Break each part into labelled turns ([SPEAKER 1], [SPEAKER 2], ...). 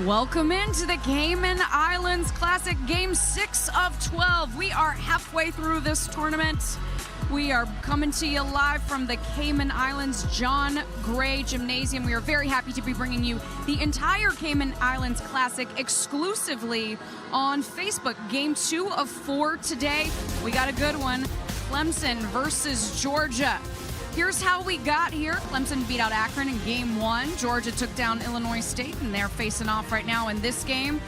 [SPEAKER 1] Welcome into the Cayman Islands Classic, Game 6 of 12. We are halfway through this tournament. We are coming to you live from the Cayman Islands John Gray Gymnasium. We are very happy to be bringing you the entire Cayman Islands Classic exclusively on Facebook. Game 2 of 4 today. We got a good one. Clemson versus Georgia. Here's how we got here. Clemson beat out Akron in Game 1. Georgia took down Illinois State, and they're facing off right now in this game.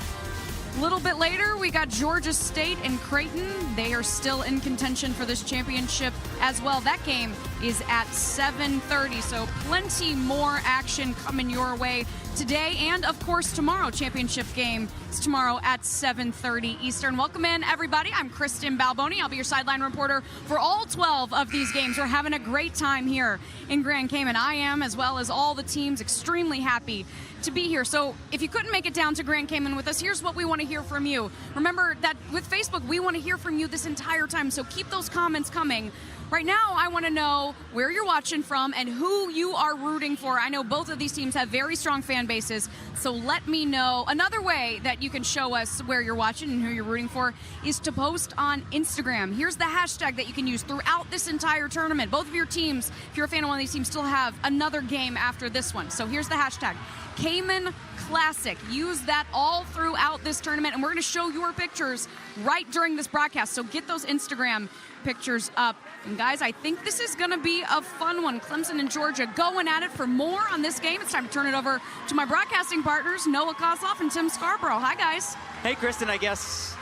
[SPEAKER 1] A little bit later, we got Georgia State and Creighton. They are still in contention for this championship as well. That game is at 7:30, so plenty more action coming your way today and, of course, tomorrow. Championship game is tomorrow at 7:30 Eastern. Welcome in, everybody. I'm Kristen Balboni. I'll be your sideline reporter for all 12 of these games. We're having a great time here in Grand Cayman. I am, as well as all the teams, extremely happy to be here. So if you couldn't make it down to Grand Cayman with us, here's what we want to hear from you. Remember that with Facebook, we want to hear from you this entire time, so keep those comments coming. Right now, I want to know where you're watching from and who you are rooting for. I know both of these teams have very strong fan bases, so let me know. Another way that you can show us where you're watching and who you're rooting for is to post on Instagram. Here's the hashtag that you can use throughout this entire tournament. Both of your teams, if you're a fan of one of these teams, still have another game after this one. So here's the hashtag, Cayman Classic. Use that all throughout this tournament, and we're going to show your pictures right during this broadcast, so get those Instagram pictures up. And guys, I think this is going to be a fun one. Clemson and Georgia going at it. For more on this game, it's time to turn it over to my broadcasting partners, Noah Kozloff and Tim Scarborough. Hi, guys.
[SPEAKER 2] Hey, Kristen, I guess,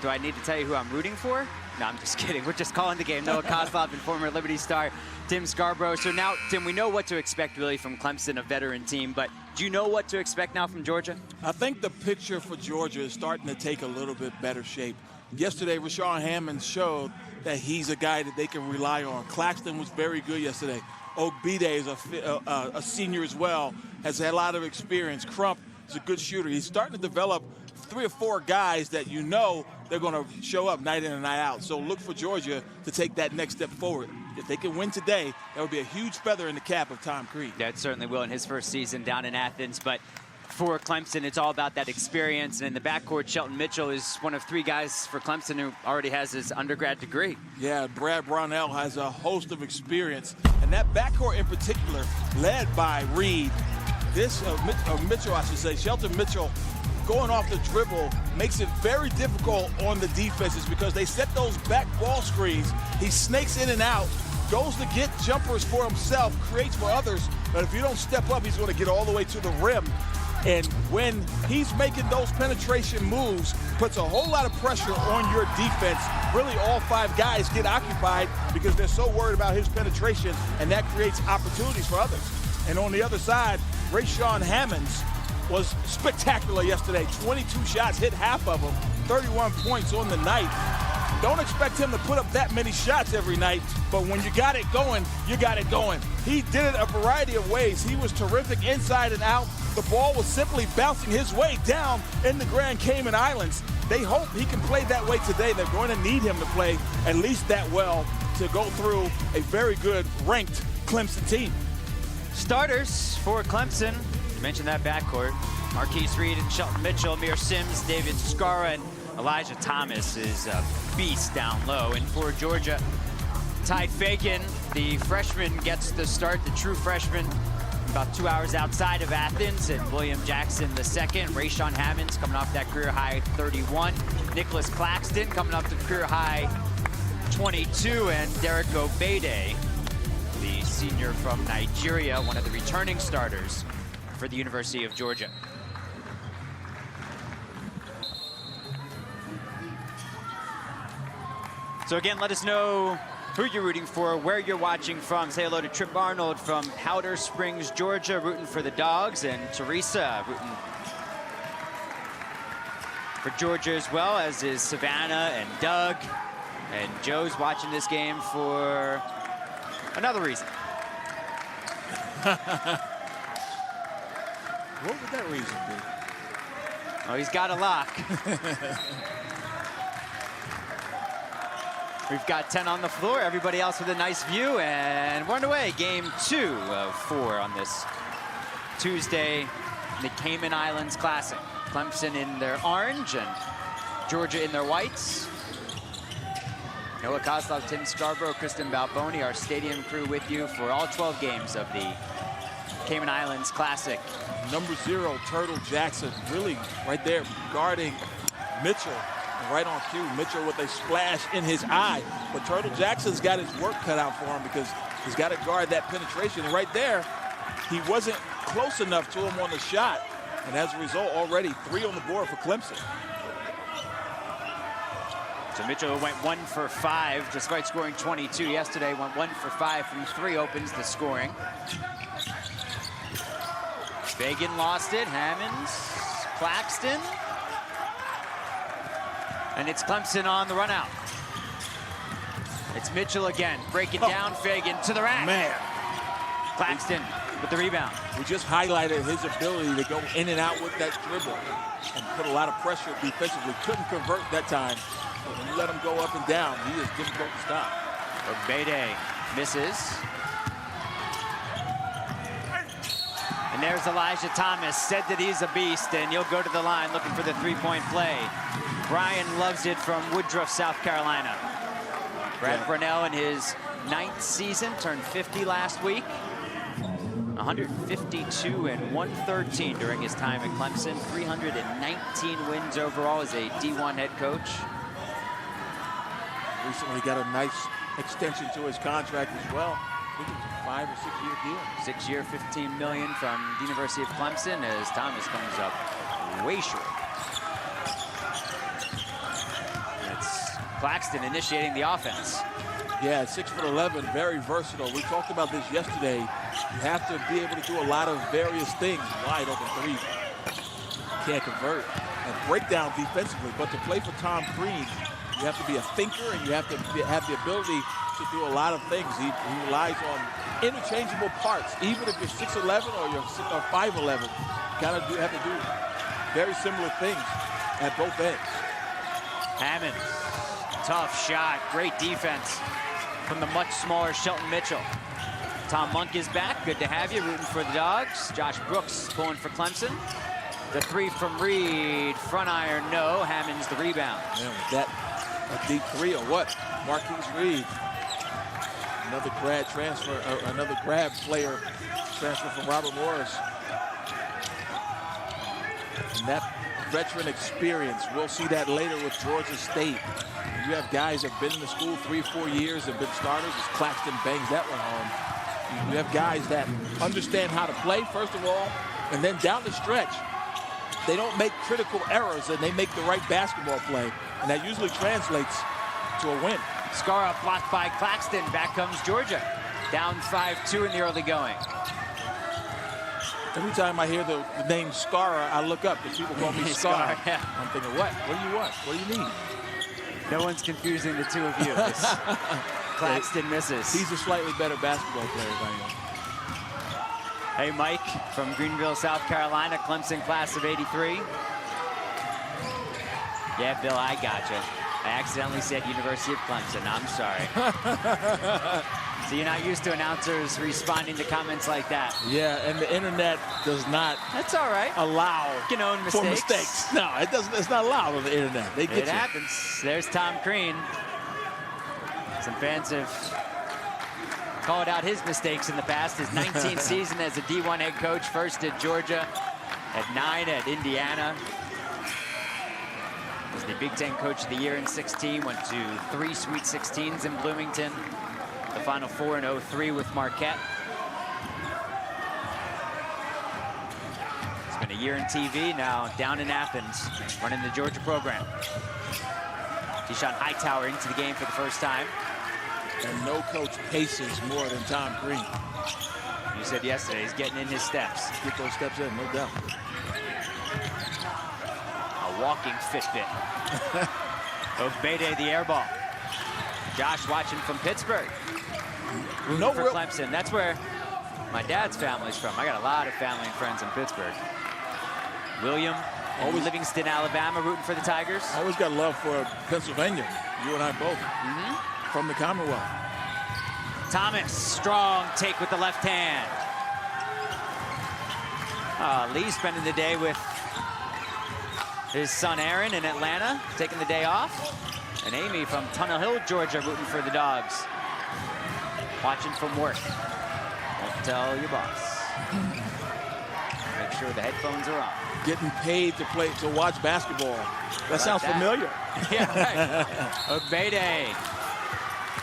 [SPEAKER 2] do I need to tell you who I'm rooting for? No, I'm just kidding. We're just calling the game. Noah Kozloff and former Liberty star Tim Scarborough. So now, Tim, we know what to expect really from Clemson, a veteran team, but do you know what to expect now from Georgia?
[SPEAKER 3] I think the picture for Georgia is starting to take a little bit better shape. Yesterday, Rashawn Hammond showed that he's a guy that they can rely on. Claxton was very good yesterday. Ogbide is a senior as well, has had a lot of experience. Crump is a good shooter. He's starting to develop 3 or 4 guys that you know they're going to show up night in and night out. So look for Georgia to take that next step forward. If they can win today, that would be a huge feather in the cap of Tom Crean.
[SPEAKER 2] Yeah, it certainly will in his first season down in Athens. But for Clemson, it's all about that experience. And in the backcourt, Shelton Mitchell is one of 3 guys for Clemson who already has his undergrad degree.
[SPEAKER 3] Yeah, Brad Brownell has a host of experience. And that backcourt in particular, led by Reed, Mitchell, I should say, Shelton Mitchell, going off the dribble makes it very difficult on the defenses because they set those back ball screens. He snakes in and out, goes to get jumpers for himself, creates for others, but if you don't step up, he's going to get all the way to the rim. And when he's making those penetration moves, puts a whole lot of pressure on your defense. Really, all 5 guys get occupied because they're so worried about his penetration, and that creates opportunities for others. And on the other side, Rashawn Hammonds was spectacular yesterday. 22 shots, hit half of them, 31 points on the night. Don't expect him to put up that many shots every night, but when you got it going, you got it going. He did it a variety of ways. He was terrific inside and out. The ball was simply bouncing his way down in the Grand Cayman Islands. They hope he can play that way today. They're going to need him to play at least that well to go through a very good ranked Clemson team.
[SPEAKER 2] Starters for Clemson. You mentioned that backcourt. Marquise Reed and Shelton Mitchell, Amir Sims, David Scara, and Elijah Thomas is a beast down low. And for Georgia, Ty Fagan, the freshman, gets the start, the true freshman, about 2 hours outside of Athens. And William Jackson the second. Rashawn Hammonds coming off that career high 31. Nicholas Claxton coming off the career high 22. And Derek Ogbide, the senior from Nigeria, one of the returning starters for the University of Georgia. So again, let us know who you're rooting for, where you're watching from. Say hello to Trip Arnold from Powder Springs, Georgia, rooting for the Dogs, and Teresa rooting for Georgia as well, as is Savannah and Doug. And Joe's watching this game for another reason.
[SPEAKER 3] What would that reason be?
[SPEAKER 2] Oh, he's got a lock. We've got 10 on the floor, everybody else with a nice view, and we're underway. Game 2 of 4 on this Tuesday in the Cayman Islands Classic. Clemson in their orange and Georgia in their whites. Noah Kozlov, Tim Scarborough, Kristen Balboni, our stadium crew with you for all 12 games of the Cayman Islands Classic.
[SPEAKER 3] Number 0, Turtle Jackson, really right there guarding Mitchell. And right on cue, Mitchell with a splash in his eye. But Turtle Jackson's got his work cut out for him because he's got to guard that penetration. And right there, he wasn't close enough to him on the shot. And as a result, already 3 on the board for Clemson.
[SPEAKER 2] So Mitchell went 1 for 5, despite scoring 22 yesterday. Went 1 for 5 from 3, opens the scoring. Fagan lost it, Hammonds, Claxton. And it's Clemson on the run out. It's Mitchell again, break it down, Fagan to the rack.
[SPEAKER 3] Man.
[SPEAKER 2] Claxton with the rebound.
[SPEAKER 3] We just highlighted his ability to go in and out with that dribble and put a lot of pressure defensively. Couldn't convert that time. But when you let him go up and down, he is difficult to stop.
[SPEAKER 2] Obede misses. And there's Elijah Thomas, said that he's a beast, and you'll go to the line looking for the three-point play. Brian loves it from Woodruff, South Carolina. Brad Brunell in his 9th season, turned 50 last week. 152 and 113 during his time at Clemson. 319 wins overall as a D1 head coach.
[SPEAKER 3] Recently got a nice extension to his contract as well. I think it was a 5 or 6 year deal.
[SPEAKER 2] 6 year, $15 million from the University of Clemson as Thomas comes up way short. It's Claxton initiating the offense.
[SPEAKER 3] Yeah, 6'11", very versatile. We talked about this yesterday. You have to be able to do a lot of various things. Wide open 3. Can't convert. And breakdown defensively. But to play for Tom Crean, you have to be a thinker and you have to have the ability to do a lot of things. He relies on interchangeable parts. Even if you're 6'11" or you're 5'11", you kind of have to do very similar things at both ends.
[SPEAKER 2] Hammond, tough shot, great defense from the much smaller Shelton Mitchell. Tom Monk is back, good to have you, rooting for the Dogs. Josh Brooks pulling for Clemson. The 3 from Reed, front iron, no. Hammond's the rebound.
[SPEAKER 3] Man, was that a deep 3 or what? Marquise Reed, another grad transfer, another grad player transfer from Robert Morris. And that veteran experience, we'll see that later with Georgia State. You have guys that have been in the school 3 or 4 years, have been starters, as Claxton bangs that one home. You have guys that understand how to play, first of all, and then down the stretch, they don't make critical errors and they make the right basketball play. And that usually translates to a win.
[SPEAKER 2] Scarra blocked by Claxton. Back comes Georgia. Down 5-2 in the early going.
[SPEAKER 3] Every time I hear the name Scarra, I look up because people call me Scar.
[SPEAKER 2] Yeah.
[SPEAKER 3] I'm thinking, what? What do you want? What do you need?
[SPEAKER 2] No one's confusing the two of you. Claxton misses.
[SPEAKER 3] He's a slightly better basketball player than I am.
[SPEAKER 2] Hey, Mike from Greenville, South Carolina, Clemson class of '83. Yeah, Bill, I gotcha. I accidentally said University of Clemson. I'm sorry. So you're not used to announcers responding to comments like that.
[SPEAKER 3] Yeah, and the internet does not.
[SPEAKER 2] That's all right.
[SPEAKER 3] Allow
[SPEAKER 2] for
[SPEAKER 3] mistakes. No, it doesn't. It's not allowed on the internet. They get
[SPEAKER 2] it happens. There's Tom Crean. Some fans have called out his mistakes in the past. His 19th season as a D1 head coach, first at Georgia, at 9 at Indiana. Was the Big Ten Coach of the Year in 16. Went to 3 Sweet 16s in Bloomington. The Final Four in 03 with Marquette. It's been a year in TV, now down in Athens, running the Georgia program. Deshaun Hightower into the game for the first time.
[SPEAKER 3] And no coach paces more than Tom Crean.
[SPEAKER 2] You said yesterday he's getting in his steps.
[SPEAKER 3] Get those steps in, no doubt.
[SPEAKER 2] A walking Fitbit. Obede the air ball. Josh watching from Pittsburgh.
[SPEAKER 3] No
[SPEAKER 2] for Clemson. That's where my dad's family's from. I got a lot of family and friends in Pittsburgh. William, always Livingston, Alabama, rooting for the Tigers.
[SPEAKER 3] I always got love for Pennsylvania. You and I both. From the Commonwealth.
[SPEAKER 2] Thomas, strong take with the left hand. Lee spending the day with his son Aaron in Atlanta, taking the day off. And Amy from Tunnel Hill, Georgia, rooting for the Dogs. Watching from work. Don't tell your boss. Make sure the headphones are on.
[SPEAKER 3] Getting paid to watch basketball. That sounds familiar.
[SPEAKER 2] Yeah, right. Obede.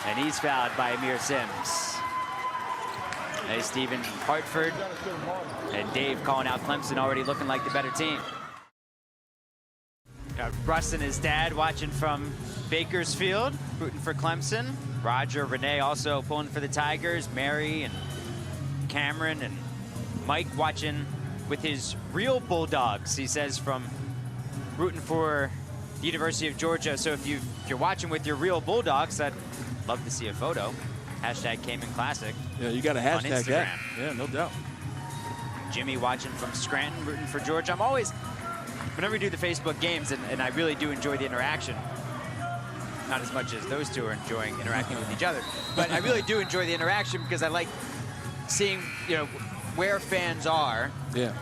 [SPEAKER 2] And he's fouled by Amir Sims. Hey, Stephen Hartford and Dave calling out Clemson, already looking like the better team. Russ and his dad watching from Bakersfield, rooting for Clemson. Roger, Renee also pulling for the Tigers. Mary and Cameron and Mike watching with his real Bulldogs, he says, from rooting for the University of Georgia. So if you're watching with your real Bulldogs, I'd love to see a photo. Hashtag Cayman Classic.
[SPEAKER 3] Yeah, you got to hashtag that. Yeah, no doubt.
[SPEAKER 2] Jimmy watching from Scranton, rooting for Georgia. I'm always, whenever we do the Facebook games, and I really do enjoy the interaction. Not as much as those two are enjoying interacting with each other, but I really do enjoy the interaction because I like seeing, you know, where fans are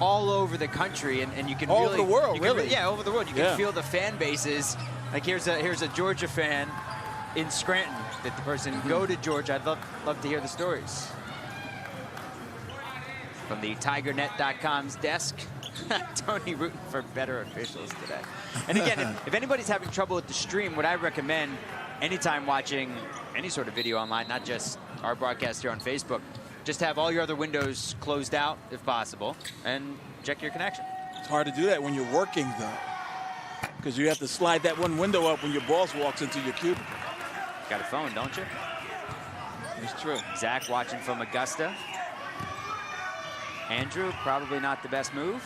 [SPEAKER 2] all over the country, and you can
[SPEAKER 3] all
[SPEAKER 2] really,
[SPEAKER 3] over the world, really.
[SPEAKER 2] Yeah, over the world. You can feel the fan bases. Like here's a Georgia fan in Scranton. Did the person go to Georgia? I'd love to hear the stories. From the TigerNet.com's desk, Tony rooting for better officials today. And again, if anybody's having trouble with the stream, what I recommend anytime watching any sort of video online, not just our broadcast here on Facebook, just have all your other windows closed out if possible and check your connection.
[SPEAKER 3] It's hard to do that when you're working, though, because you have to slide that one window up when your boss walks into your cubicle.
[SPEAKER 2] Got a phone, don't you?
[SPEAKER 3] It's true.
[SPEAKER 2] Zach watching from Augusta. Andrew, probably not the best move.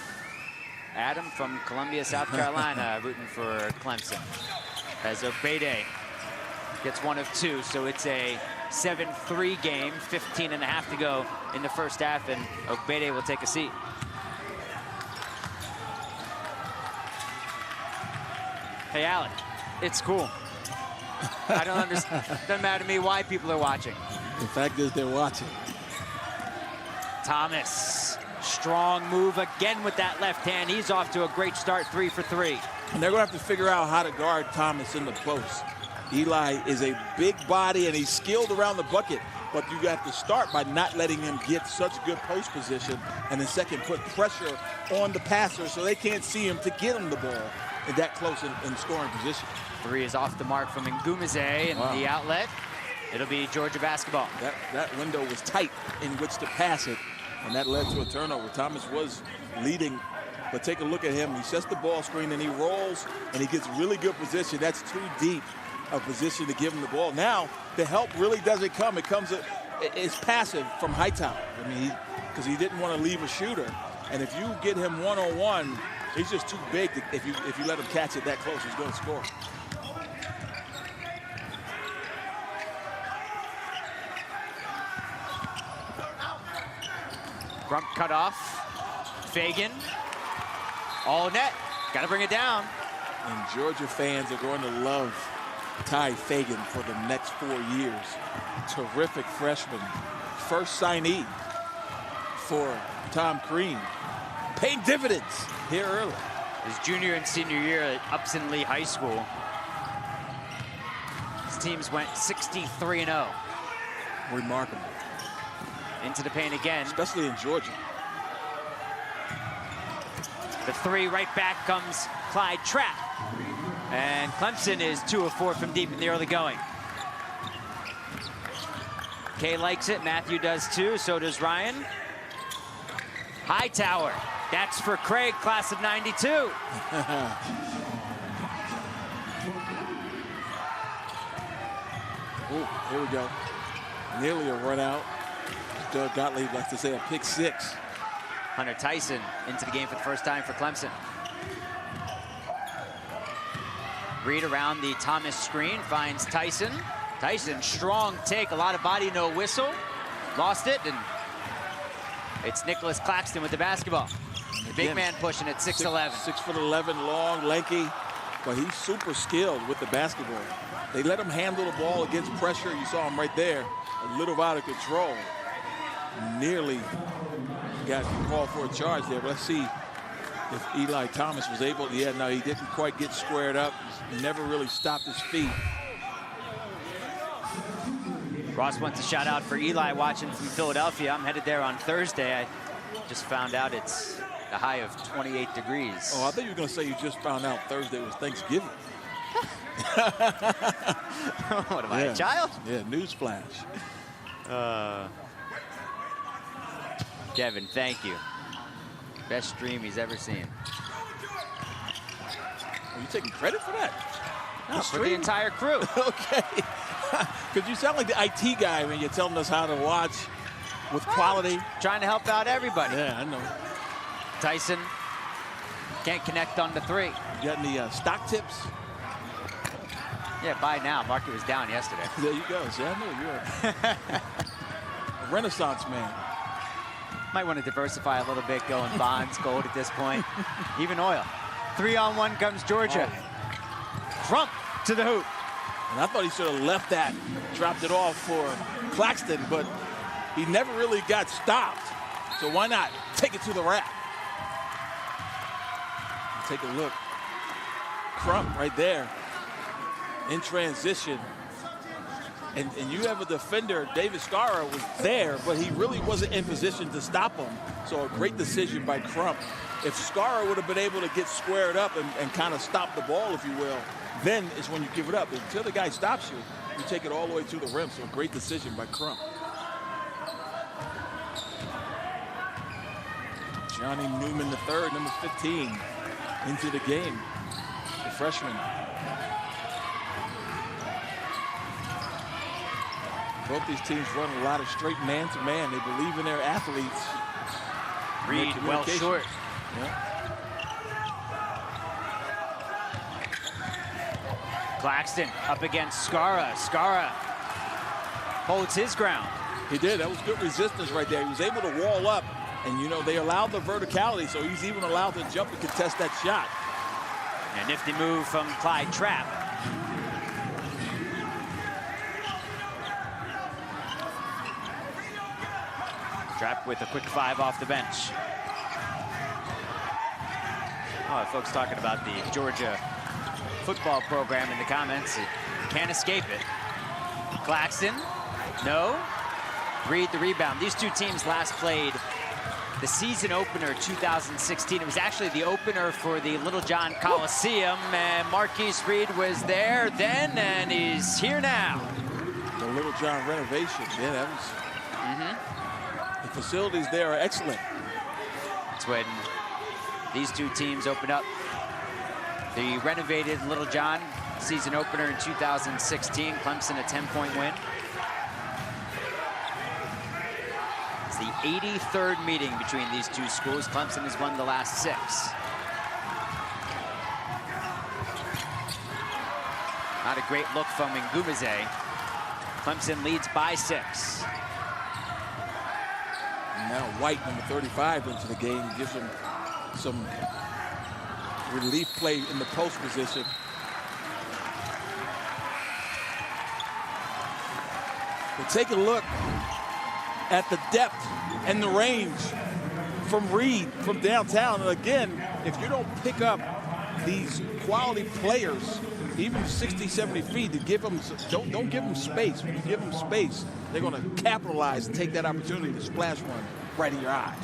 [SPEAKER 2] Adam from Columbia, South Carolina, rooting for Clemson. As Obede gets one of two, so it's a 7-3 game, 15.5 to go in the first half, and Obede will take a seat. Hey, Alec, it's cool. I don't understand. Doesn't matter to me why people are watching.
[SPEAKER 3] The fact is they're watching.
[SPEAKER 2] Thomas, strong move again with that left hand. He's off to a great start, 3 for 3.
[SPEAKER 3] And they're going to have to figure out how to guard Thomas in the post. Eli is a big body, and he's skilled around the bucket, but you have to start by not letting him get such good post position, and then second, put pressure on the passer so they can't see him to get him the ball in that close in scoring position.
[SPEAKER 2] 3 is off the mark from Ngumize, and the outlet. It'll be Georgia basketball.
[SPEAKER 3] That window was tight in which to pass it, and that led to a turnover. Thomas was leading, but take a look at him. He sets the ball screen, and he rolls, and he gets really good position. That's too deep a position to give him the ball. Now, the help really doesn't come. It's passive from Hightower. I mean, because he didn't want to leave a shooter. And if you get him one-on-one, he's just too big. If you let him catch it that close, he's going to score.
[SPEAKER 2] Grump cut off. Fagan. All net. Got to bring it down.
[SPEAKER 3] And Georgia fans are going to love Ty Fagan for the next 4 years. Terrific freshman. First signee for Tom Crean. Paying dividends here early.
[SPEAKER 2] His junior and senior year at Upson Lee High School. His teams went 63-0.
[SPEAKER 3] Remarkable.
[SPEAKER 2] Into the paint again.
[SPEAKER 3] Especially in Georgia.
[SPEAKER 2] The 3 right back comes Clyde Trapp. And Clemson is 2 of 4 from deep in the early going. Kay likes it. Matthew does too. So does Ryan. Hightower. That's for Craig, class of 92.
[SPEAKER 3] Oh, here we go. Nearly a run out. Doug Gottlieb likes to say a pick 6.
[SPEAKER 2] Hunter Tyson into the game for the first time for Clemson. Reed around the Thomas screen, finds Tyson. Tyson, strong take, a lot of body, no whistle. Lost it, and it's Nicholas Claxton with the basketball. The big man pushing at 6'11".
[SPEAKER 3] 6'11", long, lanky, but he's super skilled with the basketball. They let him handle the ball against pressure. You saw him right there, a little out of control. Nearly got called for a charge there. But let's see if Eli Thomas was able. Yeah, no, he didn't quite get squared up. He never really stopped his feet.
[SPEAKER 2] Ross wants a shout out for Eli watching from Philadelphia. I'm headed there on Thursday. I just found out it's a high of 28 degrees.
[SPEAKER 3] Oh, I thought you were going to say you just found out Thursday was Thanksgiving.
[SPEAKER 2] What am I, a child?
[SPEAKER 3] Yeah, newsflash.
[SPEAKER 2] Kevin, thank you. Best stream he's ever seen.
[SPEAKER 3] Are you taking credit for that?
[SPEAKER 2] No, for the entire crew.
[SPEAKER 3] Okay. Because you sound like the IT guy when you're telling us how to watch with quality.
[SPEAKER 2] Trying to help out everybody.
[SPEAKER 3] Yeah, I know.
[SPEAKER 2] Tyson can't connect on the 3.
[SPEAKER 3] You got any stock tips?
[SPEAKER 2] Yeah, buy now. Market was down yesterday.
[SPEAKER 3] There you go. See, I know you're a Renaissance man.
[SPEAKER 2] Might want to diversify a little bit, going bonds, gold at this point. Even oil. 3-on-1 comes Georgia.
[SPEAKER 3] Oh.
[SPEAKER 2] Crump to the hoop.
[SPEAKER 3] And I thought he should have left that, dropped it off for Claxton, but he never really got stopped. So why not take it to the rack? Take a look. Crump right there in transition. And you have a defender, David Scarra was there, but he really wasn't in position to stop him. So a great decision by Crump. If Scarra would have been able to get squared up and kind of stop the ball, if you will, then is when you give it up. Until the guy stops you, you take it all the way to the rim. So a great decision by Crump. Johnny Newman III, number 15, into the game. The freshman. Both these teams run a lot of straight man-to-man. They believe in their athletes.
[SPEAKER 2] Reed well short.
[SPEAKER 3] Yeah.
[SPEAKER 2] Claxton up against Scarra. Scarra holds his ground.
[SPEAKER 3] He did. That was good resistance right there. He was able to wall up. And, you know, they allowed the verticality, so he's even allowed to jump and contest that shot.
[SPEAKER 2] A nifty move from Clyde Trapp. Trapp with a quick 5 off the bench. Oh, folks talking about the Georgia football program in the comments. Can't escape it. Claxton, no. Reed the rebound. These two teams last played the season opener 2016. It was actually the opener for the Little John Coliseum, and Marquise Reed was there then, and he's here now.
[SPEAKER 3] The Little John renovation, yeah, that was. The facilities there are excellent.
[SPEAKER 2] It's when these two teams opened up the renovated Little John season opener in 2016. Clemson a 10-point win. It's the 83rd meeting between these two schools. Clemson has won the last 6. Not a great look from Ngumaze. Clemson leads by 6.
[SPEAKER 3] And now White, number 35, into the game, gives him some relief play in the post position. But take a look at the depth and the range from Reed, from downtown. And again, if you don't pick up these quality players, even 60, 70 feet, to give them, don't give them space. When you give them space, they're going to capitalize and take that opportunity to splash one right in your eye.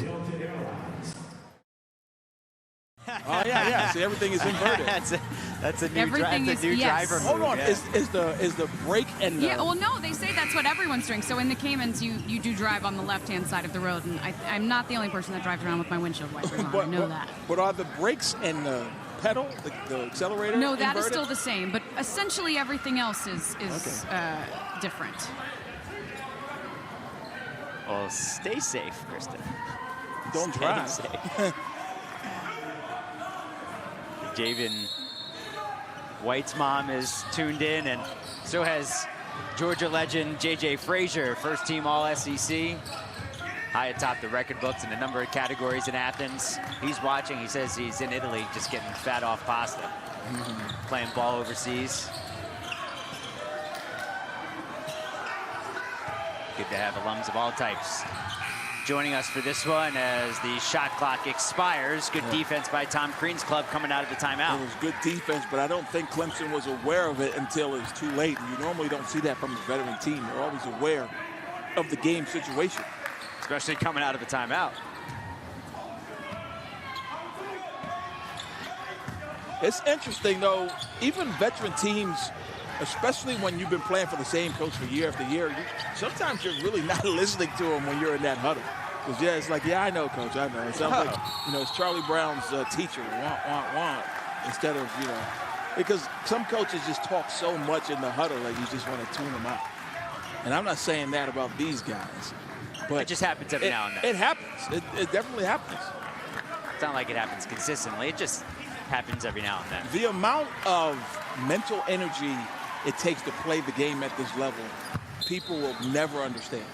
[SPEAKER 3] Oh, yeah. See, everything is inverted.
[SPEAKER 2] that's a new driver move.
[SPEAKER 3] Hold on. Yeah. Is the break and the...
[SPEAKER 1] Yeah, well, no, they say that's what everyone's doing. So in the Caymans, you do drive on the left-hand side of the road, and I'm not the only person that drives around with my windshield wipers on. I know that.
[SPEAKER 3] But are the brakes and the pedal, the accelerator,
[SPEAKER 1] no, that
[SPEAKER 3] inverted?
[SPEAKER 1] is still the same, but essentially everything else is
[SPEAKER 3] okay.
[SPEAKER 1] Different.
[SPEAKER 2] Well, stay safe, Krista.
[SPEAKER 3] Don't drive.
[SPEAKER 2] Javen White's mom is tuned in, and so has Georgia legend J.J. Frazier, first team All-SEC. High atop the record books in a number of categories in Athens. He's watching. He says he's in Italy just getting fat off pasta, playing ball overseas. Good to have alums of all types joining us for this one as the shot clock expires. Good defense by Tom Crean's club coming out of the timeout.
[SPEAKER 3] It was good defense, but I don't think Clemson was aware of it until it was too late. And you normally don't see that from a veteran team. They're always aware of the game situation.
[SPEAKER 2] Especially coming out of the timeout.
[SPEAKER 3] It's interesting, though, even veteran teams, especially when you've been playing for the same coach for year after year, sometimes you're really not listening to them when you're in that huddle. Because, yeah, it's like, yeah, I know, coach, I know. It sounds like, you know, it's Charlie Brown's teacher, want, instead of, you know, because some coaches just talk so much in the huddle that you just want to tune them out. And I'm not saying that about these guys. But
[SPEAKER 2] it just happens every now and then.
[SPEAKER 3] It happens. It definitely happens.
[SPEAKER 2] It's not like it happens consistently. It just happens every now and then.
[SPEAKER 3] The amount of mental energy it takes to play the game at this level, people will never understand.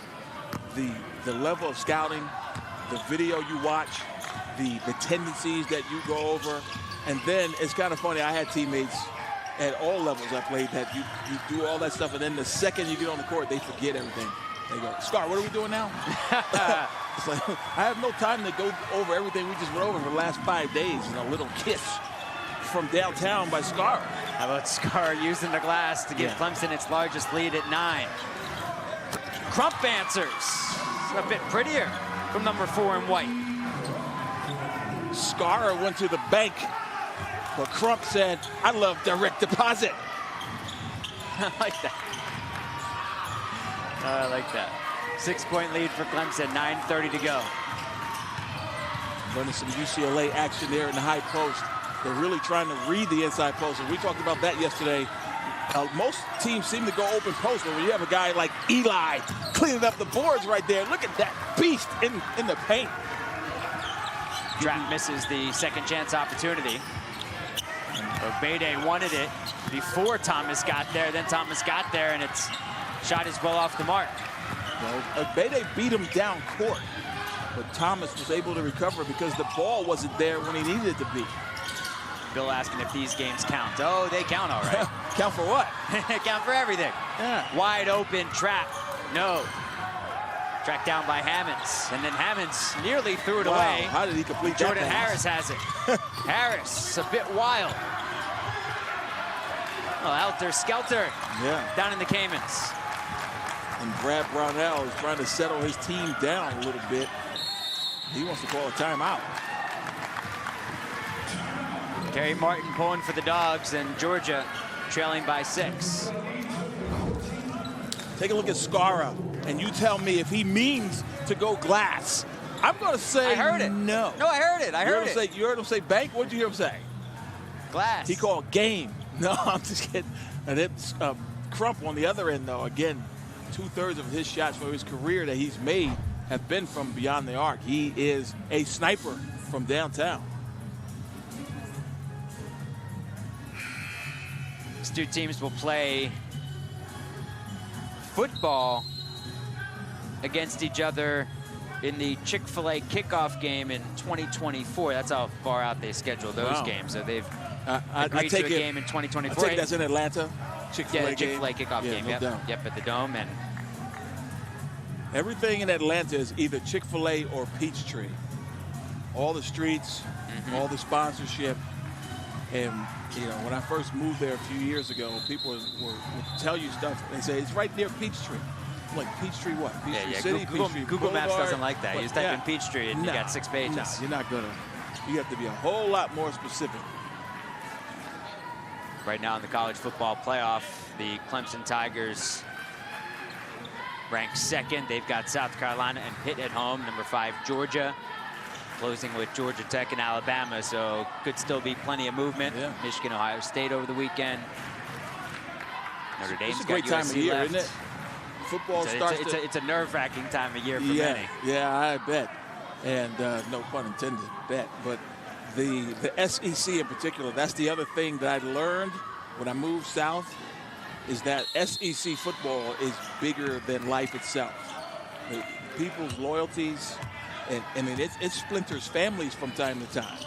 [SPEAKER 3] The level of scouting, the video you watch, the tendencies that you go over. And then it's kind of funny, I had teammates at all levels I played that you do all that stuff, and then the second you get on the court, they forget everything. They go, Scar, what are we doing now? It's like, I have no time to go over everything we just went over for the last 5 days. And a little kiss from downtown by Scar.
[SPEAKER 2] How about Scar using the glass to give Clemson its largest lead at 9. Crump answers. A bit prettier from number 4 in white.
[SPEAKER 3] Scar went to the bank, but Crump said, I love direct deposit.
[SPEAKER 2] I like that. I like that. 6-point lead for Clemson, 9:30 to go.
[SPEAKER 3] Running some UCLA action there in the high post. They're really trying to read the inside post, and we talked about that yesterday. Most teams seem to go open post, but when you have a guy like Eli cleaning up the boards right there, look at that beast in the paint.
[SPEAKER 2] Trap misses the second chance opportunity. Obede wanted it before Thomas got there. Then Thomas got there, and it's shot his ball off the mark.
[SPEAKER 3] Obede beat him down court, but Thomas was able to recover because the ball wasn't there when he needed it to be.
[SPEAKER 2] Bill asking if these games count. Oh, they count all right.
[SPEAKER 3] Count for what?
[SPEAKER 2] Count for everything.
[SPEAKER 3] Yeah.
[SPEAKER 2] Wide open trap. No. Tracked down by Hammonds. And then Hammonds nearly threw it away.
[SPEAKER 3] How did he complete that?
[SPEAKER 2] Jordan Harris has it. Harris, a bit wild. Oh, Helter Skelter.
[SPEAKER 3] Yeah.
[SPEAKER 2] Down in the Caymans.
[SPEAKER 3] And Brad Brownell is trying to settle his team down a little bit. He wants to call a timeout.
[SPEAKER 2] Terry Martin pulling for the Dogs, and Georgia trailing by 6.
[SPEAKER 3] Take a look at Scara, and you tell me if he means to go glass. I'm going to say
[SPEAKER 2] I heard it.
[SPEAKER 3] No.
[SPEAKER 2] No, I heard it. I heard it.
[SPEAKER 3] You heard him say bank? What did you hear him say?
[SPEAKER 2] Glass.
[SPEAKER 3] He called game. No, I'm just kidding. And it's Crump on the other end, though. Again, 2/3 of his shots for his career that he's made have been from beyond the arc. He is a sniper from downtown.
[SPEAKER 2] These two teams will play football against each other in the Chick-fil-A kickoff game in 2024. That's how far out they schedule those games. So they've agreed to a game in 2024.
[SPEAKER 3] I take that's in Atlanta. Chick-fil-A
[SPEAKER 2] Chick-fil-A kickoff game.
[SPEAKER 3] No doubt.
[SPEAKER 2] Yep, at the Dome. And
[SPEAKER 3] everything in Atlanta is either Chick-fil-A or Peachtree. All the streets, all the sponsorship. And, you know, when I first moved there a few years ago, people would tell you stuff. They say, it's right near Peachtree. I'm like, Peachtree what? Peachtree City?
[SPEAKER 2] Google Maps doesn't like that. You just type in Peachtree and you got 6 pages.
[SPEAKER 3] No, you're not going to. You have to be a whole lot more specific.
[SPEAKER 2] Right now in the college football playoff, the Clemson Tigers ranked 2nd. They've got South Carolina and Pitt at home. Number 5, Georgia. Closing with Georgia Tech and Alabama, so could still be plenty of movement. Yeah. Michigan, Ohio State over the weekend. Notre Dame's
[SPEAKER 3] it's a great time of year,
[SPEAKER 2] left.
[SPEAKER 3] isn't it? Football starts.
[SPEAKER 2] It's a nerve-wracking time of year for many.
[SPEAKER 3] Yeah, I bet. And no pun intended, bet. But the SEC in particular, that's the other thing that I learned when I moved south, is that SEC football is bigger than life itself. People's loyalties. And I mean, it splinters families from time to time.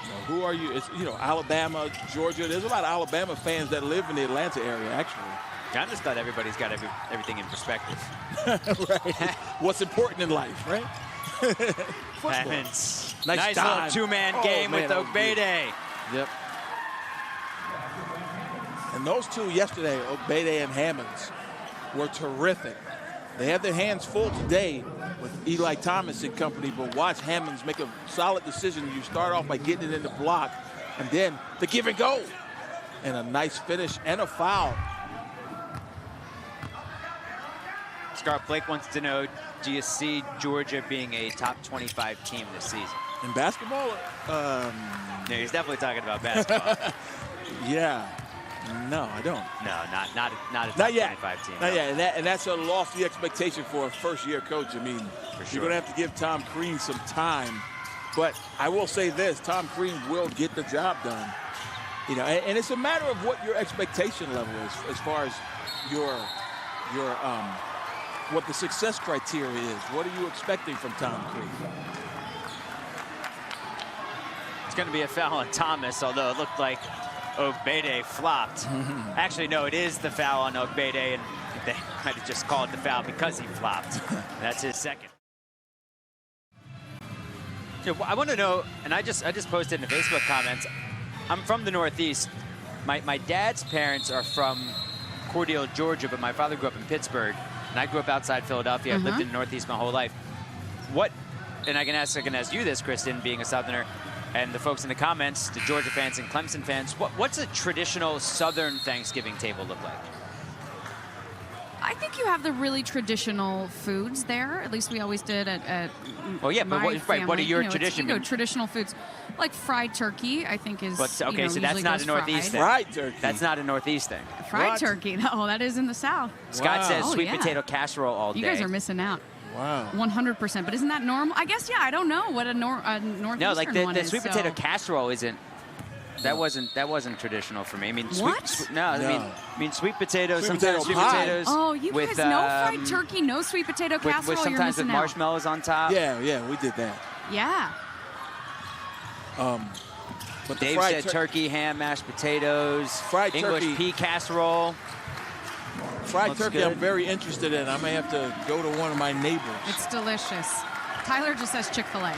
[SPEAKER 3] You know, who are you? It's, you know, Alabama, Georgia. There's a lot of Alabama fans that live in the Atlanta area, actually.
[SPEAKER 2] I'm just glad everybody's got everything in perspective.
[SPEAKER 3] Right. What's important in life, right?
[SPEAKER 2] Hammonds.
[SPEAKER 3] Nice
[SPEAKER 2] little two-man game with Ogbede.
[SPEAKER 3] Yep. And those two yesterday, Ogbede and Hammonds, were terrific. They have their hands full today with Eli Thomas and company, but watch Hammonds make a solid decision. You start off by getting it in the block, and then the give and go. And a nice finish and a foul.
[SPEAKER 2] Scar Blake wants to know, do you see Georgia being a top 25 team this season?
[SPEAKER 3] In basketball?
[SPEAKER 2] No, he's definitely talking about basketball.
[SPEAKER 3] Yeah. No, I don't.
[SPEAKER 2] No, not a top
[SPEAKER 3] Not yet.
[SPEAKER 2] 25 team.
[SPEAKER 3] Not
[SPEAKER 2] no.
[SPEAKER 3] yet. And that's a lofty expectation for a first-year coach. I mean,
[SPEAKER 2] For sure.
[SPEAKER 3] you're going to have to give Tom Crean some time. But I will say this, Tom Crean will get the job done. You know, and it's a matter of what your expectation level is as far as your what the success criteria is. What are you expecting from Tom Crean?
[SPEAKER 2] It's going to be a foul on Thomas, although it looked like Ogbede flopped. Actually, no, it is the foul on Ogbede, and they might have just called the foul because he flopped. That's his second. So I want to know, and I just posted in the Facebook comments, I'm from the Northeast. My dad's parents are from Cordele, Georgia, but my father grew up in Pittsburgh, and I grew up outside Philadelphia. I've lived in the Northeast my whole life. What, and I can ask you this, Kristen, being a Southerner, and the folks in the comments, the Georgia fans and Clemson fans, what's a traditional Southern Thanksgiving table look like?
[SPEAKER 1] I think you have the really traditional foods there. At least we always did at
[SPEAKER 2] Well, yeah, but what are your
[SPEAKER 1] traditions? Traditional foods, like fried turkey, I think is.
[SPEAKER 2] But, okay, so that's not a Northeast thing.
[SPEAKER 3] Fried turkey.
[SPEAKER 2] That's not a Northeast thing.
[SPEAKER 1] Fried turkey. Oh, that is in the South.
[SPEAKER 2] Scott says
[SPEAKER 1] Oh,
[SPEAKER 2] sweet
[SPEAKER 1] yeah.
[SPEAKER 2] potato casserole all day.
[SPEAKER 1] You guys are missing out.
[SPEAKER 3] Wow.
[SPEAKER 1] 100%. But isn't that normal? I guess, yeah, I don't know what a Northeastern
[SPEAKER 2] No, like
[SPEAKER 1] one
[SPEAKER 2] the
[SPEAKER 1] is,
[SPEAKER 2] sweet potato casserole isn't. That wasn't traditional for me. I mean,
[SPEAKER 1] What?
[SPEAKER 3] No.
[SPEAKER 2] I mean sweet potatoes.
[SPEAKER 3] Sweet
[SPEAKER 2] Sometimes
[SPEAKER 3] potato
[SPEAKER 2] sweet
[SPEAKER 3] pie.
[SPEAKER 2] potatoes.
[SPEAKER 1] Oh, you
[SPEAKER 2] with,
[SPEAKER 1] guys no fried turkey, no sweet potato casserole.
[SPEAKER 2] with
[SPEAKER 1] You're
[SPEAKER 2] sometimes with
[SPEAKER 1] missing out.
[SPEAKER 2] marshmallows on top.
[SPEAKER 3] Yeah, we did that.
[SPEAKER 1] Yeah.
[SPEAKER 3] But the
[SPEAKER 2] Dave
[SPEAKER 3] fried
[SPEAKER 2] said turkey, ham, mashed potatoes,
[SPEAKER 3] Fried
[SPEAKER 2] English
[SPEAKER 3] turkey.
[SPEAKER 2] pea casserole.
[SPEAKER 3] Fried
[SPEAKER 2] Looks
[SPEAKER 3] turkey,
[SPEAKER 2] good.
[SPEAKER 3] I'm very interested in. I may have to go to one of my neighbors.
[SPEAKER 1] It's delicious. Tyler just says Chick-fil-A.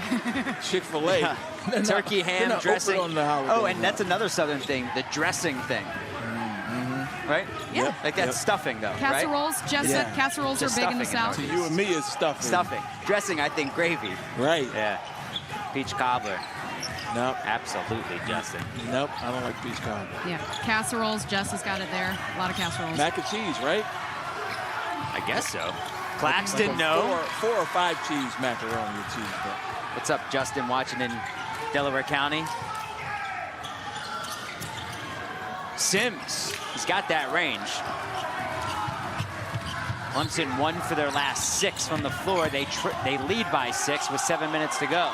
[SPEAKER 3] Chick-fil-A.
[SPEAKER 2] Turkey, ham, dressing.
[SPEAKER 3] On the holidays.
[SPEAKER 2] Oh, and that's another Southern thing, the dressing thing. Right?
[SPEAKER 1] Yeah.
[SPEAKER 3] Yep.
[SPEAKER 2] Like that's stuffing, though,
[SPEAKER 1] Casseroles, Jess said
[SPEAKER 3] Yeah.
[SPEAKER 1] casseroles
[SPEAKER 2] Just
[SPEAKER 1] are big in the
[SPEAKER 2] stuffing in
[SPEAKER 1] South.
[SPEAKER 3] To you and me is stuffing.
[SPEAKER 2] right? Stuffing. Dressing, I think gravy.
[SPEAKER 3] Right.
[SPEAKER 2] Yeah. Peach cobbler.
[SPEAKER 3] Nope.
[SPEAKER 2] Absolutely, Justin.
[SPEAKER 3] Nope. I don't like peach cobbler.
[SPEAKER 1] Yeah, casseroles. Jess has got it there. A lot of casseroles.
[SPEAKER 3] Mac and cheese, right?
[SPEAKER 2] I guess so. Claxton,
[SPEAKER 3] Like a
[SPEAKER 2] no.
[SPEAKER 3] four or five cheese macaroni and cheese. But
[SPEAKER 2] What's up, Justin, watching in Delaware County? Sims, he's got that range. Clemson won for their last 6 from the floor. They lead by 6 with 7 minutes to go.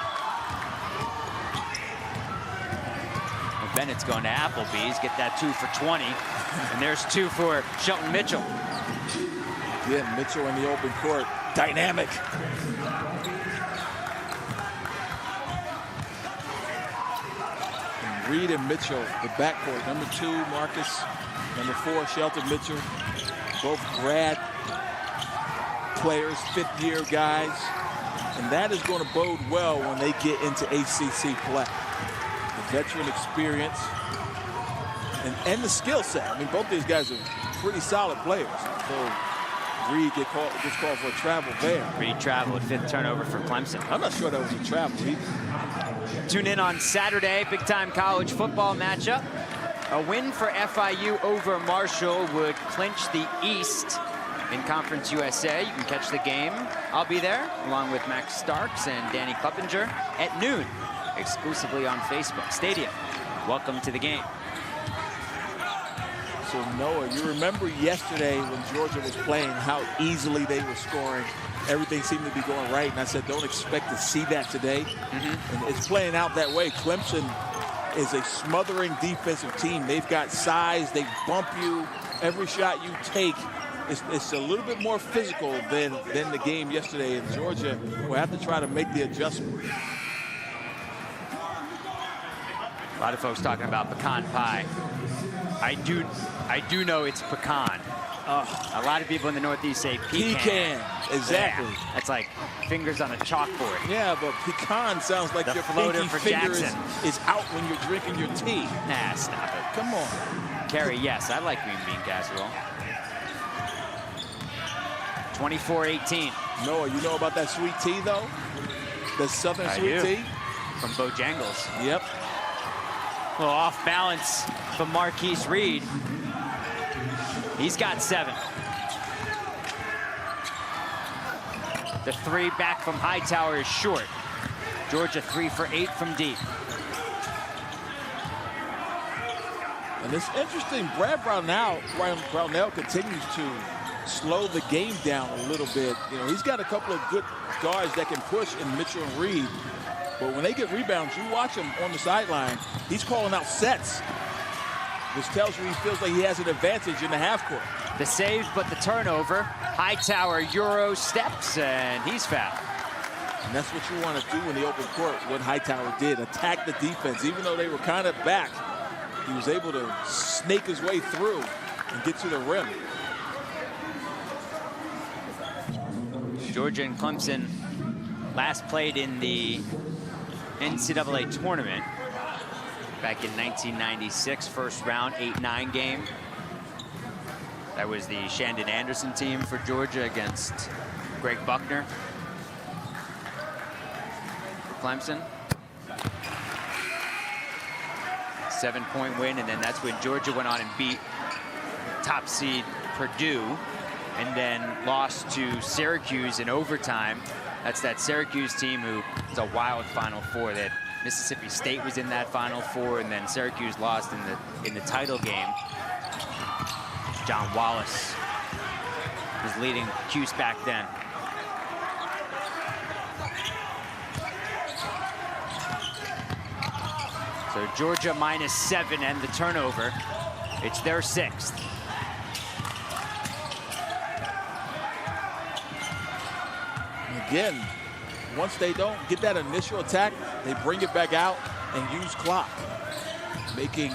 [SPEAKER 2] Well, Bennett's going to Applebee's, get that 2 for 20. And there's 2 for Shelton Mitchell.
[SPEAKER 3] yeah, Mitchell in the open court. Dynamic. And Reed and Mitchell, the backcourt. Number 2, Marcus. Number 4, Shelton Mitchell. Both grad players, 5th-year guys. And that is going to bode well when they get into ACC play. The veteran experience and the skill set. I mean, both these guys are pretty solid players. So Reed gets called for a travel there.
[SPEAKER 2] Reed traveled, 5th turnover for Clemson.
[SPEAKER 3] I'm not sure that was a travel either.
[SPEAKER 2] Tune in on Saturday, big-time college football matchup. A win for FIU over Marshall would clinch the East in Conference USA. You can catch the game. I'll be there, along with Max Starks and Danny Kleppinger at noon, exclusively on Facebook. Stadium, welcome to the game.
[SPEAKER 3] So, Noah, you remember yesterday when Georgia was playing how easily they were scoring. Everything seemed to be going right, and I said don't expect to see that today. And it's playing out that way. Clemson is a smothering defensive team. They've got size. They bump you. Every shot you take, it's a little bit more physical than the game yesterday. And Georgia will have to try to make the adjustment.
[SPEAKER 2] A lot of folks talking about pecan pie. I do know it's pecan. A lot of people in the Northeast say pecan.
[SPEAKER 3] Pecan, exactly.
[SPEAKER 2] Yeah, that's like fingers on a chalkboard.
[SPEAKER 3] Yeah, but pecan sounds like
[SPEAKER 2] The
[SPEAKER 3] your
[SPEAKER 2] floater
[SPEAKER 3] pinky
[SPEAKER 2] for
[SPEAKER 3] finger
[SPEAKER 2] Jackson.
[SPEAKER 3] is out when you're drinking your tea.
[SPEAKER 2] Nah, stop it.
[SPEAKER 3] Come on.
[SPEAKER 2] Carrie, yes, I like green bean casserole. 24-18.
[SPEAKER 3] Noah, you know about that sweet tea, though? The Southern
[SPEAKER 2] I
[SPEAKER 3] sweet
[SPEAKER 2] do.
[SPEAKER 3] tea?
[SPEAKER 2] From Bojangles.
[SPEAKER 3] Yep.
[SPEAKER 2] A little off balance from Marquise Reed. He's got 7. The 3 back from Hightower is short. Georgia 3 for 8 from deep.
[SPEAKER 3] And it's interesting, Brad Brownell continues to slow the game down a little bit. You know, he's got a couple of good guards that can push in Mitchell and Reed. But when they get rebounds, you watch him on the sideline, he's calling out sets, which tells you he feels like he has an advantage in the half court.
[SPEAKER 2] The save, but the turnover. Hightower Euro steps, and he's fouled.
[SPEAKER 3] And that's what you want to do in the open court, what Hightower did, attack the defense. Even though they were kind of back, he was able to snake his way through and get to the rim.
[SPEAKER 2] Georgia and Clemson last played in the NCAA tournament back in 1996, first round, 8-9 game. That was the Shandon Anderson team for Georgia against Greg Buckner for Clemson. 7-point win, and then that's when Georgia went on and beat top seed Purdue, and then lost to Syracuse in overtime. That's that Syracuse team who was a wild Final Four. That Mississippi State was in that Final Four, and then Syracuse lost in the title game. John Wallace was leading Cuse back then. So Georgia -7 and the turnover. It's their 6th.
[SPEAKER 3] Again, once they don't get that initial attack, they bring it back out and use clock, making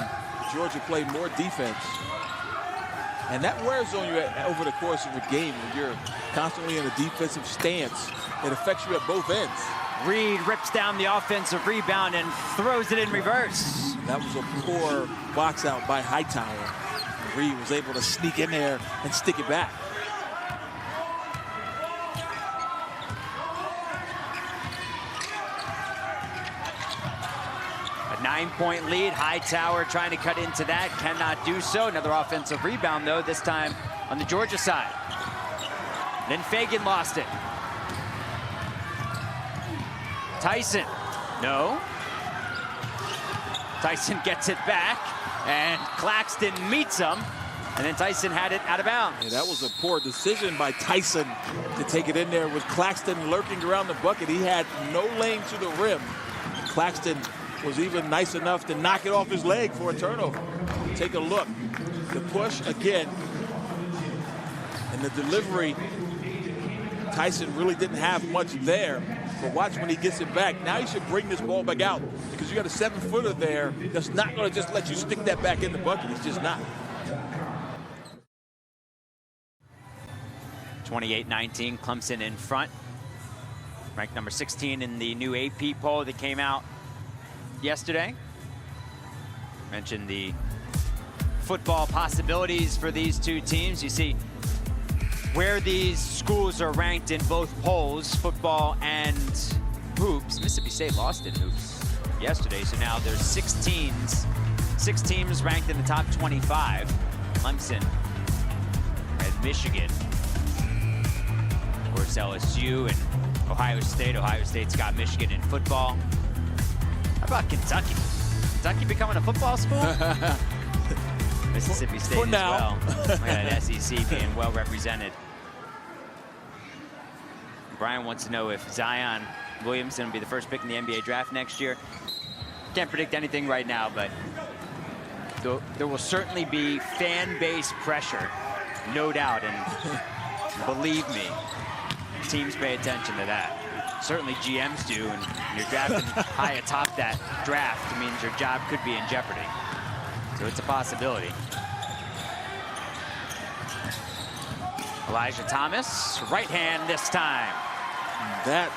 [SPEAKER 3] Georgia play more defense. And that wears on you over the course of a game when you're constantly in a defensive stance. It affects you at both ends.
[SPEAKER 2] Reed rips down the offensive rebound and throws it in reverse.
[SPEAKER 3] That was a poor box out by Hightower. Reed was able to sneak in there and stick it back.
[SPEAKER 2] A 9-point lead. Hightower trying to cut into that, cannot do so. Another offensive rebound, though, this time on the Georgia side. Then Fagan lost it. Tyson, no. Tyson gets it back, and Claxton meets him, and then Tyson had it out of bounds.
[SPEAKER 3] Yeah, that was a poor decision by Tyson to take it in there with Claxton lurking around the bucket. He had no lane to the rim. Claxton was even nice enough to knock it off his leg for a turnover. Take a look. The push again, and the delivery. Tyson really didn't have much there. But watch when he gets it back. Now you should bring this ball back out because you got a 7-footer there that's not going to just let you stick that back in the bucket. He's just not.
[SPEAKER 2] 28-19, Clemson in front. Ranked number 16 in the new AP poll that came out yesterday. Mentioned the football possibilities for these two teams. You see where these schools are ranked in both polls, football and hoops. Mississippi State lost in hoops yesterday, so now there's 6 teams ranked in the top 25. Clemson and Michigan. Of course, LSU and Ohio State. Ohio State's got Michigan in football. How about Kentucky? Kentucky becoming a football school? Mississippi State
[SPEAKER 3] for
[SPEAKER 2] as
[SPEAKER 3] now.
[SPEAKER 2] well. Look at that SEC being well represented. Brian wants to know if Zion Williamson will be the first pick in the NBA draft next year. Can't predict anything right now, but there will certainly be fan base pressure, no doubt, and believe me, teams pay attention to that. Certainly GMs do, and you're drafting high atop that draft. It means your job could be in jeopardy. So it's a possibility. Elijah Thomas, right hand this time.
[SPEAKER 3] That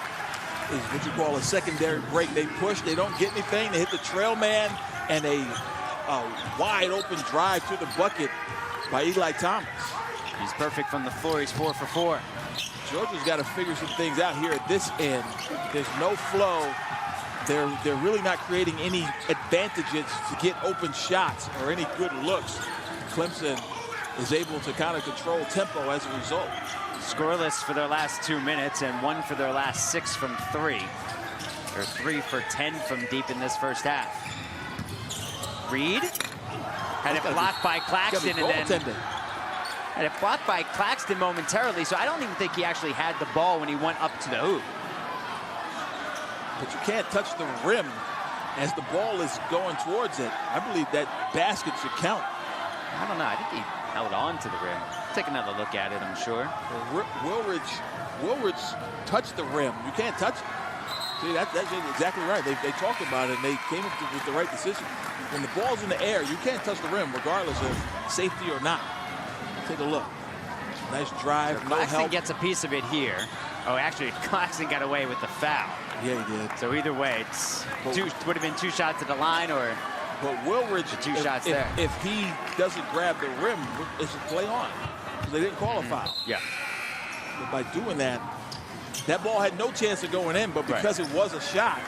[SPEAKER 3] is what you call a secondary break. They push, they don't get anything. They hit the trail man, and a wide open drive to the bucket by Eli Thomas.
[SPEAKER 2] He's perfect from the floor. He's 4 for 4.
[SPEAKER 3] Georgia's got to figure some things out here at this end. There's no flow. They're really not creating any advantages to get open shots or any good looks. Clemson is able to kind of control tempo as a result.
[SPEAKER 2] Scoreless for their last 2 minutes and 1 for their last 6 from 3. They're 3 for 10 from deep in this first half. Reed had it blocked by Claxton, and then had it blocked by Claxton momentarily, so I don't even think he actually had the ball when he went up to the hoop.
[SPEAKER 3] But you can't touch the rim as the ball is going towards it. I believe that basket should count.
[SPEAKER 2] I don't know. I think he held on to the rim. Take another look at it, I'm sure.
[SPEAKER 3] Well, Woolridge touched the rim. You can't touch it. See, that's exactly right. They talked about it, and they came up with the right decision. When the ball's in the air, you can't touch the rim, regardless of safety or not. Take a look. Nice drive,
[SPEAKER 2] So
[SPEAKER 3] no
[SPEAKER 2] Claxton
[SPEAKER 3] help.
[SPEAKER 2] gets a piece of it here. Oh, actually, Claxton got away with the foul.
[SPEAKER 3] Yeah, he did.
[SPEAKER 2] So either way, would have been 2 shots at the line, or
[SPEAKER 3] But Woolridge,
[SPEAKER 2] two shots there.
[SPEAKER 3] If he doesn't grab the rim, it's a play on. They didn't call a foul.
[SPEAKER 2] Yeah.
[SPEAKER 3] But by doing that, that ball had no chance of going in, but because it was a shot,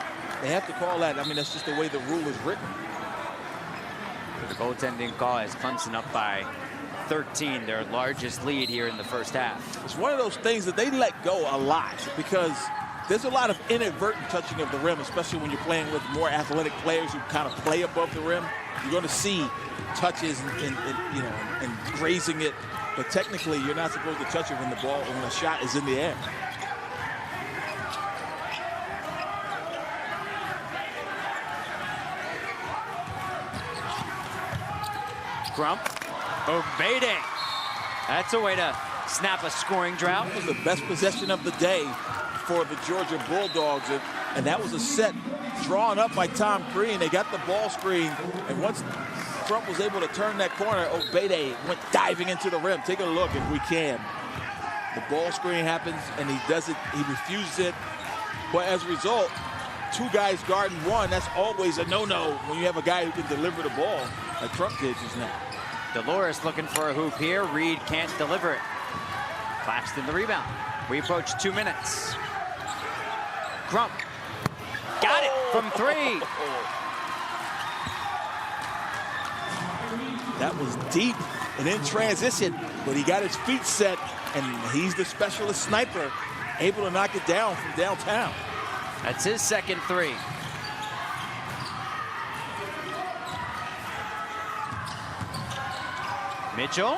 [SPEAKER 3] they have to call that. I mean, that's just the way the rule is written.
[SPEAKER 2] The goaltending call is Clemson up by 13, their largest lead here in the first half.
[SPEAKER 3] It's one of those things that they let go a lot because there's a lot of inadvertent touching of the rim, especially when you're playing with more athletic players who kind of play above the rim. You're going to see touches and grazing it, but technically you're not supposed to touch it when a shot is in the air.
[SPEAKER 2] Crump. Obede. That's a way to snap a scoring drought.
[SPEAKER 3] That was the best possession of the day for the Georgia Bulldogs, and that was a set drawn up by Tom Crean. They got the ball screen, and once Crump was able to turn that corner, Obede went diving into the rim. Take a look if we can. The ball screen happens, and he does it. He refuses it, but as a result, 2 guys guarding 1. That's always a no-no when you have a guy who can deliver the ball like Crump did just now.
[SPEAKER 2] Dolores looking for a hoop here. Reed can't deliver it. Claxton the rebound. We approach 2 minutes. Crump. Got it from 3.
[SPEAKER 3] That was deep and in transition, but he got his feet set, and he's the specialist sniper, able to knock it down from downtown.
[SPEAKER 2] That's his second 3. Mitchell.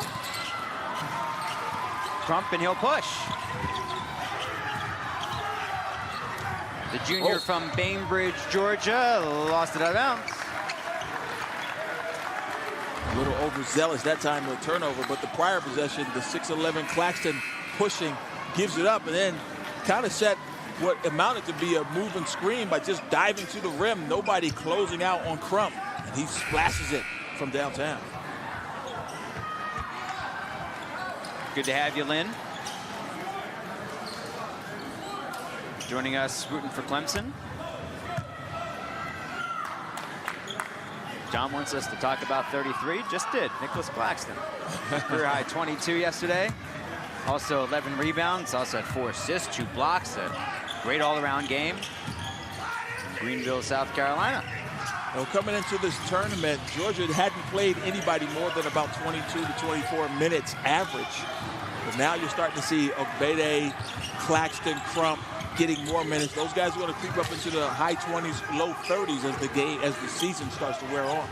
[SPEAKER 2] Crump, and he'll push. The junior from Bainbridge, Georgia, lost it out of bounds.
[SPEAKER 3] A little overzealous that time with a turnover, but the prior possession, the 6'11" Claxton pushing, gives it up, and then kind of set what amounted to be a moving screen by just diving to the rim. Nobody closing out on Crump, and he splashes it from downtown.
[SPEAKER 2] Good to have you, Lynn. Joining us, rooting for Clemson. John wants us to talk about 33. Just did. Nicholas Claxton. Career high 22 yesterday. Also 11 rebounds. Also had 4 assists, 2 blocks. A great all-around game. Greenville, South Carolina.
[SPEAKER 3] Well, coming into this tournament, Georgia hadn't played anybody more than about 22 to 24 minutes average. But now you're starting to see Obede, Claxton, Crump getting more minutes. Those guys are going to creep up into the high 20s, low 30s as the season starts to wear on.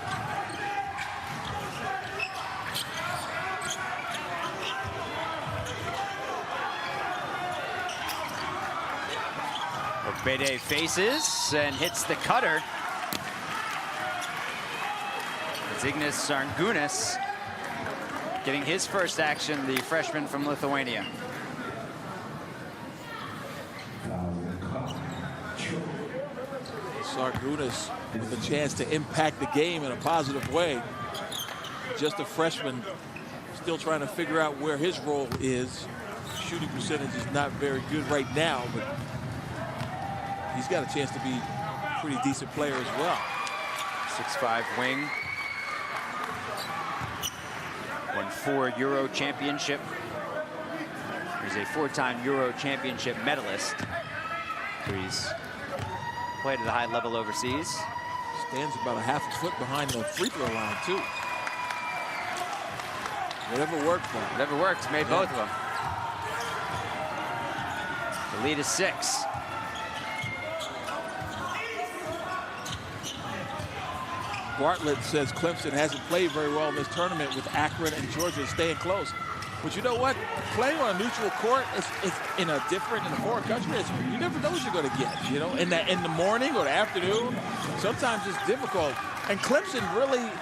[SPEAKER 2] Obede faces and hits the cutter. Zignis Sargunas getting his first action, the freshman from Lithuania.
[SPEAKER 3] Sargunas with a chance to impact the game in a positive way. Just a freshman, still trying to figure out where his role is. shooting percentage is not very good right now, but he's got a chance to be a pretty decent player as well.
[SPEAKER 2] 6'5" wing. Won 4 Euro championship. He's a 4-time Euro championship medalist. He's played at a high level overseas.
[SPEAKER 3] Stands about a half a foot behind the free throw line, too. Whatever worked for him.
[SPEAKER 2] Whatever works, made both of them. The lead is 6.
[SPEAKER 3] Bartlett says Clemson hasn't played very well in this tournament with Akron and Georgia staying close. But you know what? Playing on a neutral court is in a foreign country, you never know what you're going to get. You know, in the morning or the afternoon, sometimes it's difficult. And Clemson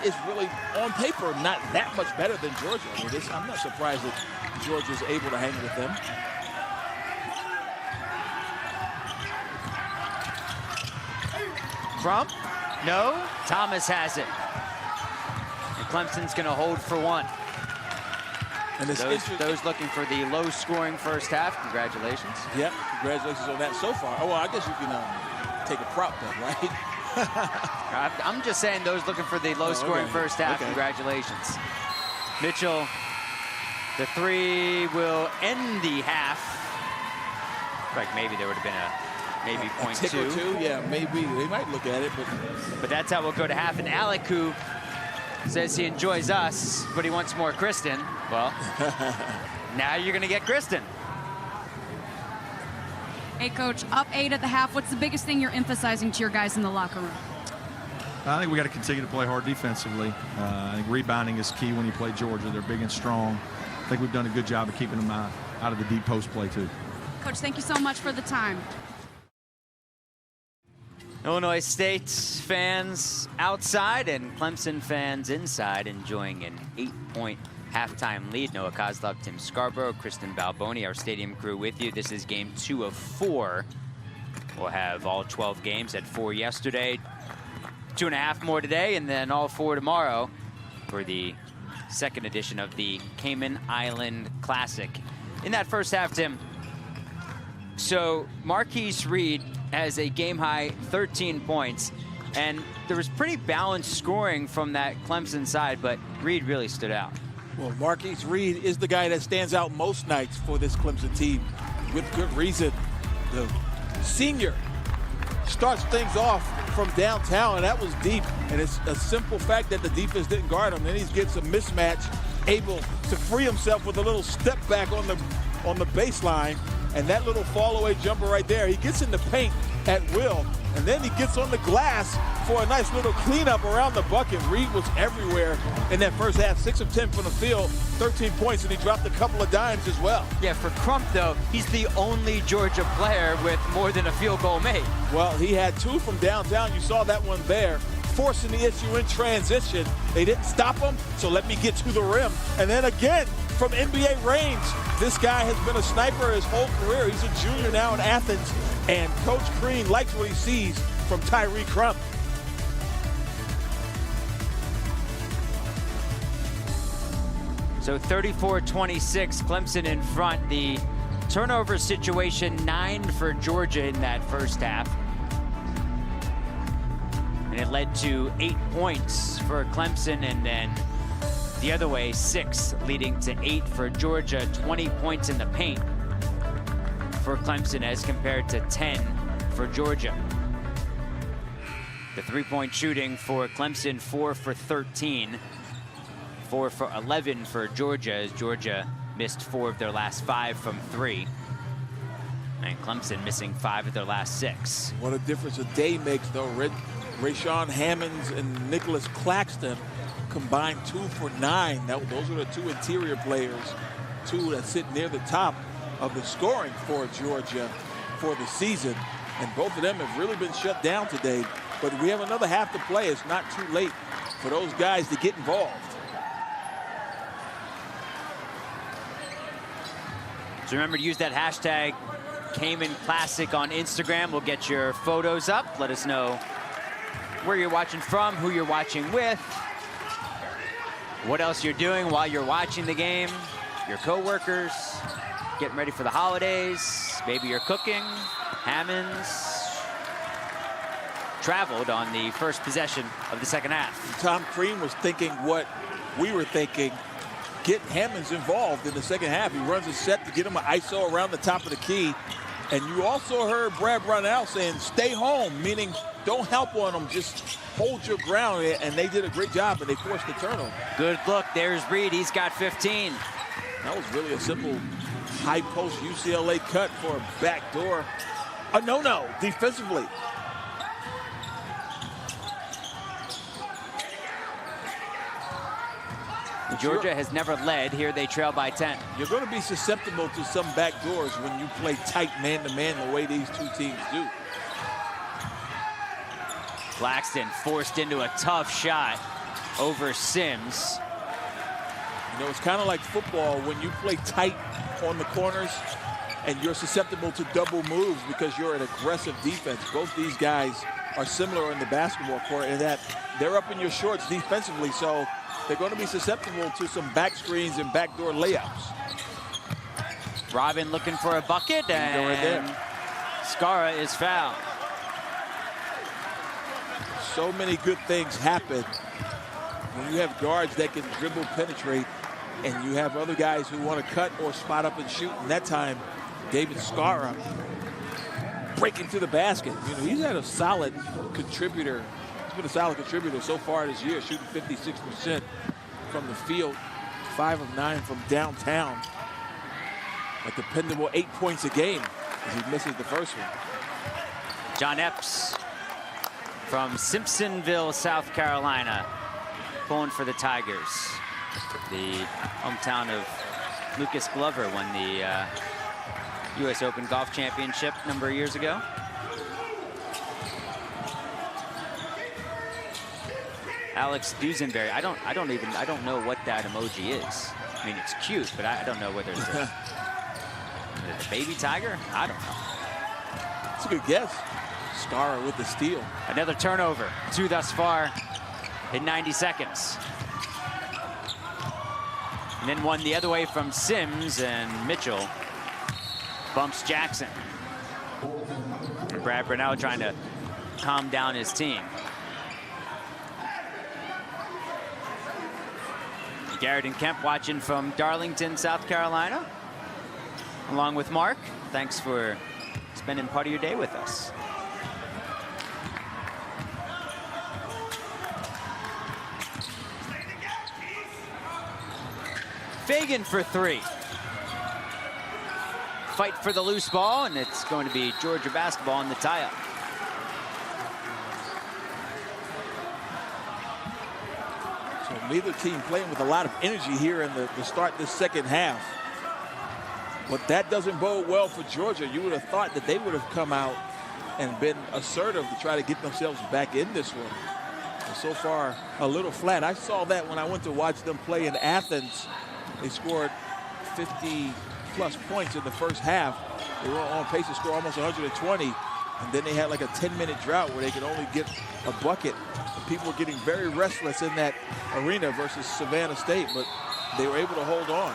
[SPEAKER 3] is really on paper not that much better than Georgia. I mean, I'm not surprised that Georgia's able to hang with them.
[SPEAKER 2] Crump? No. Thomas has it. And Clemson's going to hold for 1. And those looking for the low-scoring first half, congratulations.
[SPEAKER 3] Yep, congratulations on that so far. Oh, well, I guess you can take a prop bet, right?
[SPEAKER 2] I'm just saying those looking for the low-scoring first half, congratulations. Mitchell, the 3 will end the half. Like maybe there would have been maybe
[SPEAKER 3] a tick or two. Yeah, maybe. They might look at it,
[SPEAKER 2] but that's how we'll go to half. And Alec, who says he enjoys us, but he wants more Kristen. Well, now you're going to get Kristen.
[SPEAKER 1] Hey, Coach, up 8 at the half. What's the biggest thing you're emphasizing to your guys in the locker room?
[SPEAKER 4] I think we got to continue to play hard defensively. I think rebounding is key when you play Georgia. They're big and strong. I think we've done a good job of keeping them out of the deep post play, too.
[SPEAKER 1] Coach, thank you so much for the time.
[SPEAKER 2] Illinois State fans outside and Clemson fans inside enjoying an 8-point halftime lead. Noah Kozlov, Tim Scarborough, Kristen Balboni, our stadium crew with you. This is game 2 of 4. We'll have all 12 games at 4 yesterday, 2.5 more today, and then all 4 tomorrow for the second edition of the Cayman Island Classic. In that first half, Tim, so Marquise Reed has a game-high 13 points, and there was pretty balanced scoring from that Clemson side, but Reed really stood out.
[SPEAKER 3] Well, Marquise Reed is the guy that stands out most nights for this Clemson team, with good reason. The senior starts things off from downtown, and that was deep, and it's a simple fact that the defense didn't guard him. Then he gets a mismatch, able to free himself with a little step back on the baseline. And that little fall-away jumper right there, he gets in the paint at will, and then he gets on the glass for a nice little cleanup around the bucket. Reed was everywhere in that first half, 6 of 10 from the field, 13 points, and he dropped a couple of dimes as well.
[SPEAKER 2] Yeah, for Crump, though, he's the only Georgia player with more than a field goal made.
[SPEAKER 3] Well, he had 2 from downtown. You saw that one there, forcing the issue in transition. They didn't stop him, so let me get to the rim. And then again, from NBA range, this guy has been a sniper his whole career. He's a junior now in Athens, and Coach Crean likes what he sees from Tyree Crump.
[SPEAKER 2] So 34-26, Clemson in front. The turnover situation, 9 for Georgia in that first half. And it led to 8 points for Clemson, and then the other way, 6 leading to 8 for Georgia. 20 points in the paint for Clemson as compared to 10 for Georgia. The 3-point shooting for Clemson, 4 for 13. 4 for 11 for Georgia, as Georgia missed 4 of their last 5 from 3. And Clemson missing 5 of their last 6.
[SPEAKER 3] What a difference a day makes, though. Rayshawn Hammonds and Nicholas Claxton combined 2 for 9. Those are the 2 interior players, 2 that sit near the top of the scoring for Georgia for the season. And both of them have really been shut down today. But we have another half to play. It's not too late for those guys to get involved.
[SPEAKER 2] So remember to use that hashtag Cayman Classic on Instagram. We'll get your photos up. Let us know where you're watching from, who you're watching with, what else you're doing while you're watching the game, your coworkers. getting ready for the holidays. Maybe you're cooking. Hammonds traveled on the first possession of the second half.
[SPEAKER 3] Tom Crean was thinking what we were thinking. Get Hammonds involved in the second half. He runs a set to get him an ISO around the top of the key. And you also heard Brad Brownell saying, stay home, meaning don't help on them, just hold your ground. And they did a great job, and they forced the turnover.
[SPEAKER 2] Good look. There's Reed. He's got 15.
[SPEAKER 3] That was really a simple high post UCLA cut for a backdoor. A no-no defensively.
[SPEAKER 2] Georgia has never led. Here they trail by 10.
[SPEAKER 3] You're going to be susceptible to some backdoors when you play tight man-to-man the way these two teams do.
[SPEAKER 2] Claxton forced into a tough shot over Sims.
[SPEAKER 3] You know, it's kind of like football when you play tight on the corners and you're susceptible to double moves because you're an aggressive defense. Both these guys are similar in the basketball court in that they're up in your shorts defensively, so they're going to be susceptible to some back screens and backdoor layups.
[SPEAKER 2] Robin looking for a bucket, and Skara is fouled.
[SPEAKER 3] So many good things happen when you have guards that can dribble, penetrate, and you have other guys who want to cut or spot up and shoot. And that time, David Skara breaking to the basket. You know, he's had a solid contributor. He's been a solid contributor so far this year, shooting 56% from the field, 5 of 9 from downtown. A dependable 8 points a game as he misses the first one.
[SPEAKER 2] John Epps from Simpsonville, South Carolina, pulling for the Tigers. The hometown of Lucas Glover won the U.S. Open Golf Championship a number of years ago. Alex Dusenberry, I don't know what that emoji is. I mean, it's cute, but I don't know whether it's a baby tiger. I don't know.
[SPEAKER 3] It's a good guess. Skara with the steal.
[SPEAKER 2] Another turnover, 2 thus far in 90 seconds. And then one the other way from Sims, and Mitchell bumps Jackson. And Brad Brownell trying to calm down his team. Garrett and Kemp watching from Darlington, South Carolina, along with Mark. Thanks for spending part of your day with us. Fagan for 3. Fight for the loose ball, and it's going to be Georgia basketball in the tie-up.
[SPEAKER 3] So neither team playing with a lot of energy here in the start this second half. But that doesn't bode well for Georgia. You would have thought that they would have come out and been assertive to try to get themselves back in this one. And so far, a little flat. I saw that when I went to watch them play in Athens. They scored 50-plus points in the first half. They were on pace to score almost 120. And then they had like a 10-minute drought where they could only get a bucket. And people were getting very restless in that arena versus Savannah State, but they were able to hold on.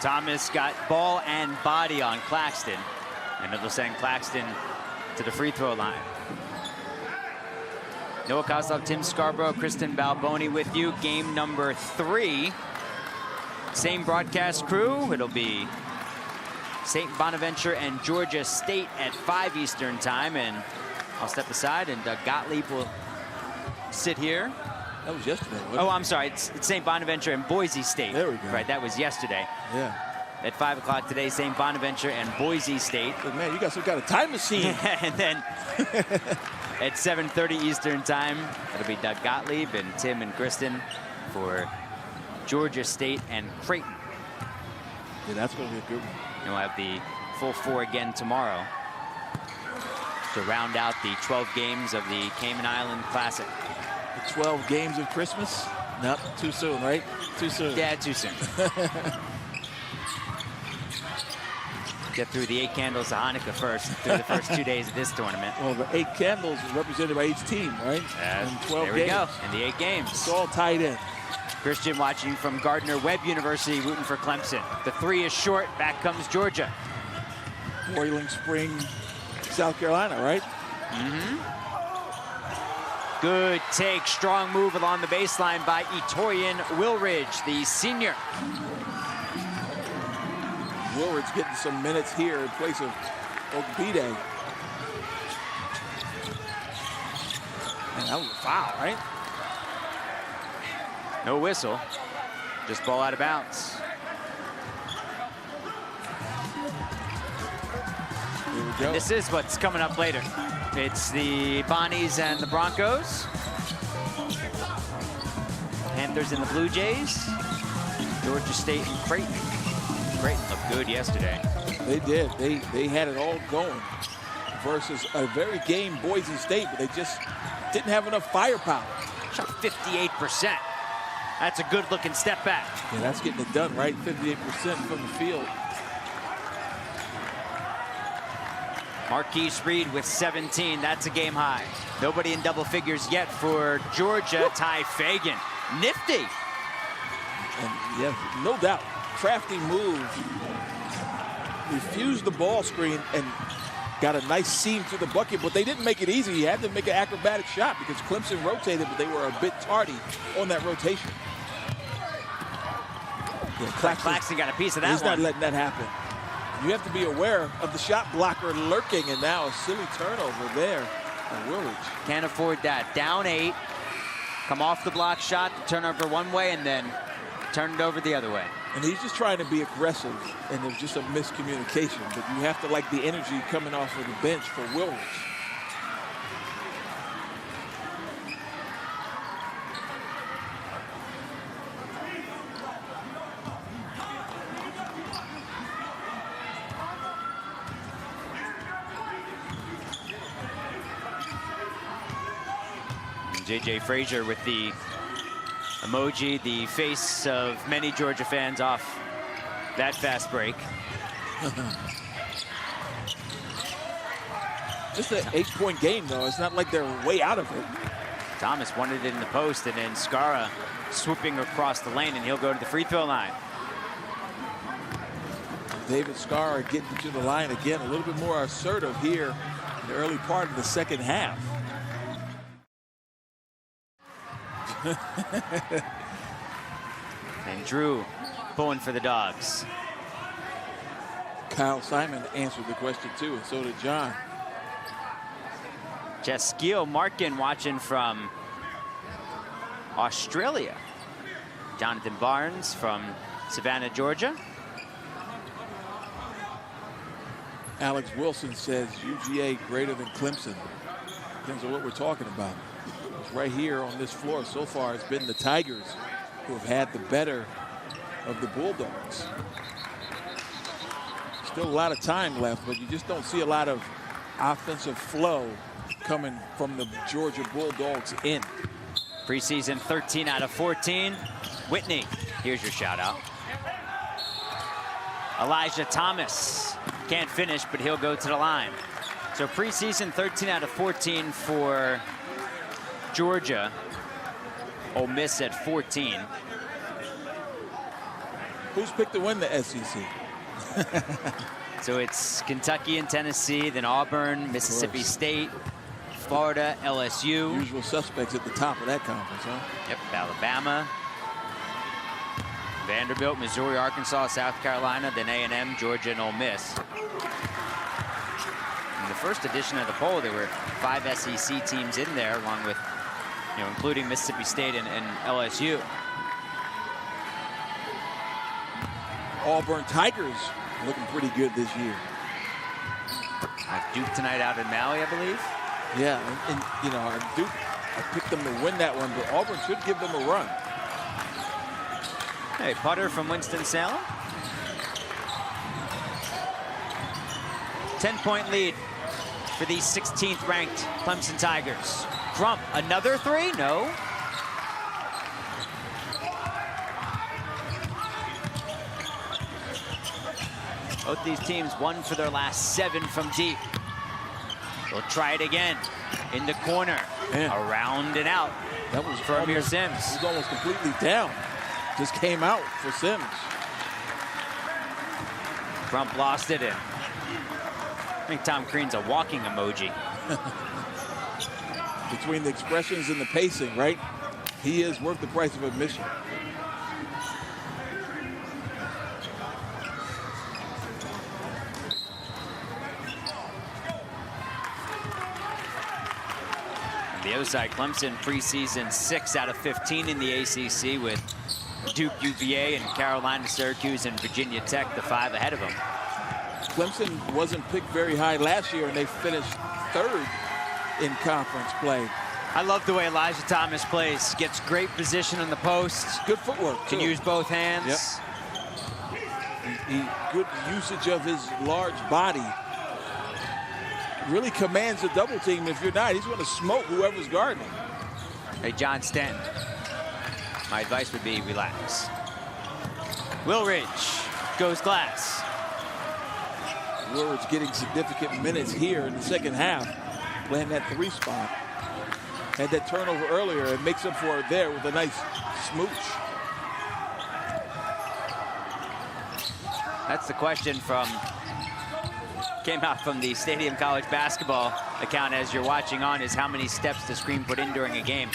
[SPEAKER 2] Thomas got ball and body on Claxton. And it'll send Claxton to the free throw line. Noah Kozlov, Tim Scarborough, Kristen Balboni with you. Game number 3. Same broadcast crew. It'll be St. Bonaventure and Georgia State at 5 Eastern time. And I'll step aside, and Doug Gottlieb will sit here.
[SPEAKER 3] That was yesterday.
[SPEAKER 2] Oh, I'm sorry. It's St. Bonaventure and Boise State.
[SPEAKER 3] There we go.
[SPEAKER 2] Right, that was yesterday.
[SPEAKER 3] Yeah.
[SPEAKER 2] At 5 o'clock today, St. Bonaventure and Boise State.
[SPEAKER 3] But man, you got some kind of time machine.
[SPEAKER 2] And then at 7:30 Eastern time, it'll be Doug Gottlieb and Tim and Kristen for Georgia State and Creighton.
[SPEAKER 3] Yeah, that's going to be a good one.
[SPEAKER 2] And we'll have the full 4 again tomorrow to round out the 12 games of the Cayman Island Classic.
[SPEAKER 3] The 12 games of Christmas? Nope, too soon, right? Too soon.
[SPEAKER 2] Yeah, too soon. Get through the 8 candles of Hanukkah first, through the first 2 days of this tournament.
[SPEAKER 3] Well, the 8 candles is represented by each team, right?
[SPEAKER 2] And
[SPEAKER 3] 12
[SPEAKER 2] there we
[SPEAKER 3] games.
[SPEAKER 2] go, in the 8 games.
[SPEAKER 3] It's all tied in.
[SPEAKER 2] Christian watching from Gardner-Webb University, rooting for Clemson. The three is short. Back comes Georgia.
[SPEAKER 3] Boiling Spring, South Carolina, right?
[SPEAKER 2] Good take, strong move along the baseline by Itoyan Wilridge, the senior.
[SPEAKER 3] Wilridge getting some minutes here in place of Ogbide. And that was a foul, right?
[SPEAKER 2] No whistle, just ball out of bounds.
[SPEAKER 3] Here we go.
[SPEAKER 2] And this is what's coming up later. It's the Bonnies and the Broncos. Panthers and the Blue Jays. Georgia State and Creighton. Creighton looked good yesterday.
[SPEAKER 3] They did. They had it all going versus a very game Boise State, but they just didn't have enough firepower.
[SPEAKER 2] Shot 58%. That's a good looking step back.
[SPEAKER 3] Yeah, that's getting it done, right? 58% from the field.
[SPEAKER 2] Marquise Reed with 17. That's a game high. Nobody in double figures yet for Georgia. Ty Fagan. Nifty.
[SPEAKER 3] And yeah, no doubt. Crafty move. Refused the ball screen and got a nice seam to the bucket, but they didn't make it easy. He had to make an acrobatic shot because Clemson rotated, but they were a bit tardy on that rotation. Yeah,
[SPEAKER 2] Claxton got a piece of that
[SPEAKER 3] He's
[SPEAKER 2] one.
[SPEAKER 3] not letting that happen. You have to be aware of the shot blocker lurking, and now a silly turnover there on Wilridge.
[SPEAKER 2] Can't afford that. Down 8. Come off the block shot, turnover one way, and then turn it over the other way.
[SPEAKER 3] And he's just trying to be aggressive, and there's just a miscommunication. But you have to like the energy coming off of the bench for Wilridge.
[SPEAKER 2] J.J. Frazier with the emoji, the face of many Georgia fans off that fast break.
[SPEAKER 3] Just an 8-point game, though. It's not like they're way out of it.
[SPEAKER 2] Thomas wanted it in the post, and then Skara swooping across the lane, and he'll go to the free throw line.
[SPEAKER 3] David Skara getting to the line again, a little bit more assertive here in the early part of the second half.
[SPEAKER 2] And Drew pulling for the Dogs.
[SPEAKER 3] Kyle Simon answered the question too, and so did John.
[SPEAKER 2] Jeskeel Markin watching from Australia. Jonathan Barnes from Savannah, Georgia.
[SPEAKER 3] Alex Wilson says UGA greater than Clemson. Depends on what we're talking about. Right here on this floor so far, it's been the Tigers who have had the better of the Bulldogs. Still a lot of time left, but you just don't see a lot of offensive flow coming from the Georgia Bulldogs in.
[SPEAKER 2] Preseason 13 out of 14. Whitney, here's your shout out. Elijah Thomas can't finish, but he'll go to the line. So preseason 13 out of 14 for Georgia. Ole Miss at 14.
[SPEAKER 3] Who's picked to win the SEC?
[SPEAKER 2] So it's Kentucky and Tennessee, then Auburn, Mississippi State, Florida, LSU.
[SPEAKER 3] Usual suspects at the top of that conference, huh?
[SPEAKER 2] Yep, Alabama, Vanderbilt, Missouri, Arkansas, South Carolina, then A&M, Georgia, and Ole Miss. In the first edition of the poll, there were 5 SEC teams in there, along with, including Mississippi State and LSU.
[SPEAKER 3] Auburn Tigers looking pretty good this year.
[SPEAKER 2] Duke tonight out in Maui, I believe.
[SPEAKER 3] Yeah, and Duke, I picked them to win that one, but Auburn should give them a run.
[SPEAKER 2] Hey, putter from Winston-Salem. 10-point lead for the 16th ranked Clemson Tigers. Crump, another 3? No. Both these teams won for their last 7 from deep. They'll try it again in the corner.
[SPEAKER 3] Man.
[SPEAKER 2] Around and out.
[SPEAKER 3] That was
[SPEAKER 2] for Amir Sims.
[SPEAKER 3] He was almost completely down. just came out for Sims.
[SPEAKER 2] Crump lost it in. I think Tom Crean's a walking emoji.
[SPEAKER 3] Between the expressions and the pacing, right? He is worth the price of admission.
[SPEAKER 2] On the other side, Clemson preseason 6 out of 15 in the ACC with Duke, UVA, and Carolina, Syracuse, and Virginia Tech, the 5 ahead of them.
[SPEAKER 3] Clemson wasn't picked very high last year, and they finished 3rd in conference play.
[SPEAKER 2] I love the way Elijah Thomas plays. Gets great position on the post.
[SPEAKER 3] Good footwork,
[SPEAKER 2] Can
[SPEAKER 3] too.
[SPEAKER 2] use both hands.
[SPEAKER 3] Yep. Good usage of his large body. Really commands a double team. If you're not, he's going to smoke whoever's guarding.
[SPEAKER 2] Hey, John Stanton. My advice would be relax. Willridge goes glass.
[SPEAKER 3] Willard's getting significant minutes here in the second half, playing that 3 spot. Had that turnover earlier and makes up for it there with a nice smooch.
[SPEAKER 2] That's the question came out from the Stadium College basketball account as you're watching on, is how many steps does Crean put in during a game?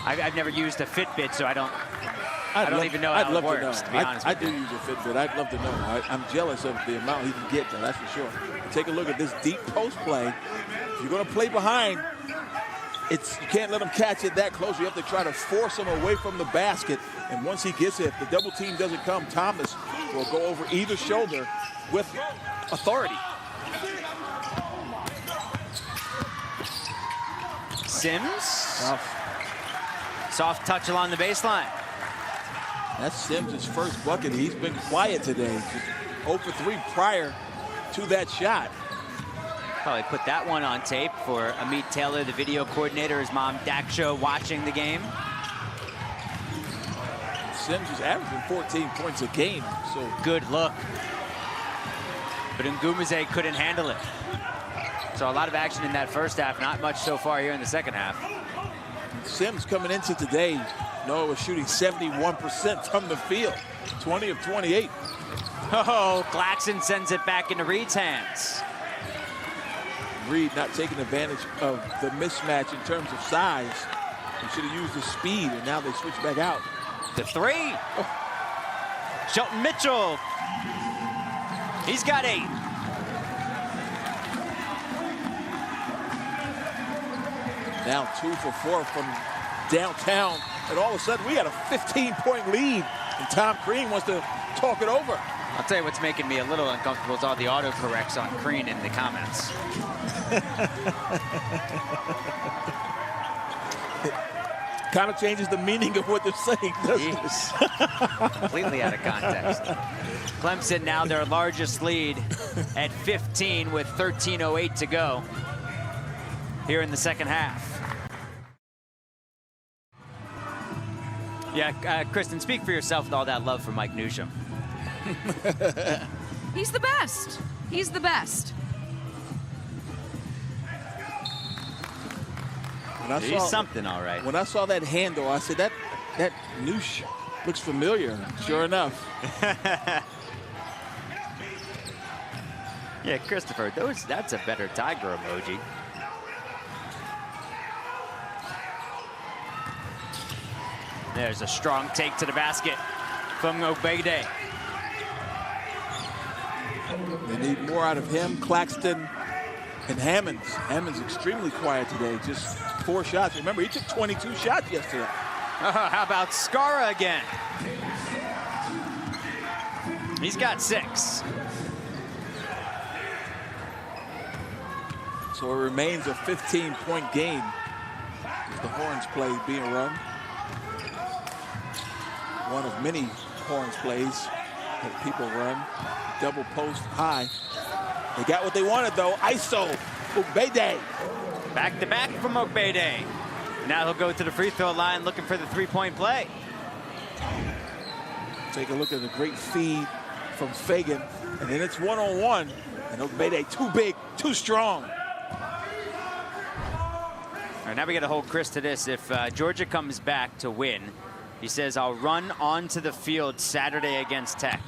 [SPEAKER 2] I've never used a Fitbit, so I don't even know how it works, to be honest with you.
[SPEAKER 3] I do use a Fitbit. I'd love to know. I'm jealous of the amount he can get, though, that's for sure. Take a look at this deep post play. If you're going to play behind, you can't let him catch it that close. You have to try to force him away from the basket. And once he gets it, if the double team doesn't come, Thomas will go over either shoulder with authority.
[SPEAKER 2] Sims. Soft touch along the baseline.
[SPEAKER 3] That's Sims' first bucket. He's been quiet today. Just 0 for 3 prior to that shot.
[SPEAKER 2] Probably put that one on tape for Amit Taylor, the video coordinator, his mom Daksha watching the game.
[SPEAKER 3] Sims is averaging 14 points a game. So
[SPEAKER 2] good look. But Ngumuze couldn't handle it. So a lot of action in that first half, not much so far here in the second half.
[SPEAKER 3] Sims coming into today, Noah was shooting 71% from the field, 20 of 28.
[SPEAKER 2] Oh, Claxton sends it back into Reed's hands.
[SPEAKER 3] Reed not taking advantage of the mismatch in terms of size. He should have used the speed, and now they switch back out.
[SPEAKER 2] The 3. Oh. Shelton Mitchell. He's got 8.
[SPEAKER 3] Now 2 for 4 from downtown. And all of a sudden, we got a 15-point lead. And Tom Crean wants to talk it over.
[SPEAKER 2] I'll tell you what's making me a little uncomfortable is all the autocorrects on Crean in the comments.
[SPEAKER 3] Kind of changes the meaning of what they're saying, doesn't it?
[SPEAKER 2] Completely out of context. Clemson now their largest lead at 15 with 13:08 to go here in the second half. Yeah, Kristen, speak for yourself with all that love for Mike Newsham.
[SPEAKER 1] He's the best. He's the best.
[SPEAKER 2] He's something, all right.
[SPEAKER 3] When I saw that handle, I said, that Noosh looks familiar. Sure enough.
[SPEAKER 2] Yeah, Christopher, that's a better tiger emoji. There's a strong take to the basket from Obede.
[SPEAKER 3] They need more out of him, Claxton, and Hammonds. Hammonds extremely quiet today, just 4 shots. Remember, he took 22 shots yesterday.
[SPEAKER 2] How about Skara again? He's got 6.
[SPEAKER 3] So it remains a 15-point game with the Horns play being run. One of many Horns plays that people run. Double post high. They got what they wanted, though. ISO, Obede.
[SPEAKER 2] Back to back from Obede. Now he'll go to the free throw line looking for the 3-point play.
[SPEAKER 3] Take a look at the great feed from Fagan. And then it's one-on-one. And Obede too big, too strong.
[SPEAKER 2] All right, now we got to hold Chris to this. If Georgia comes back to win, He says, I'll run onto the field Saturday against Tech.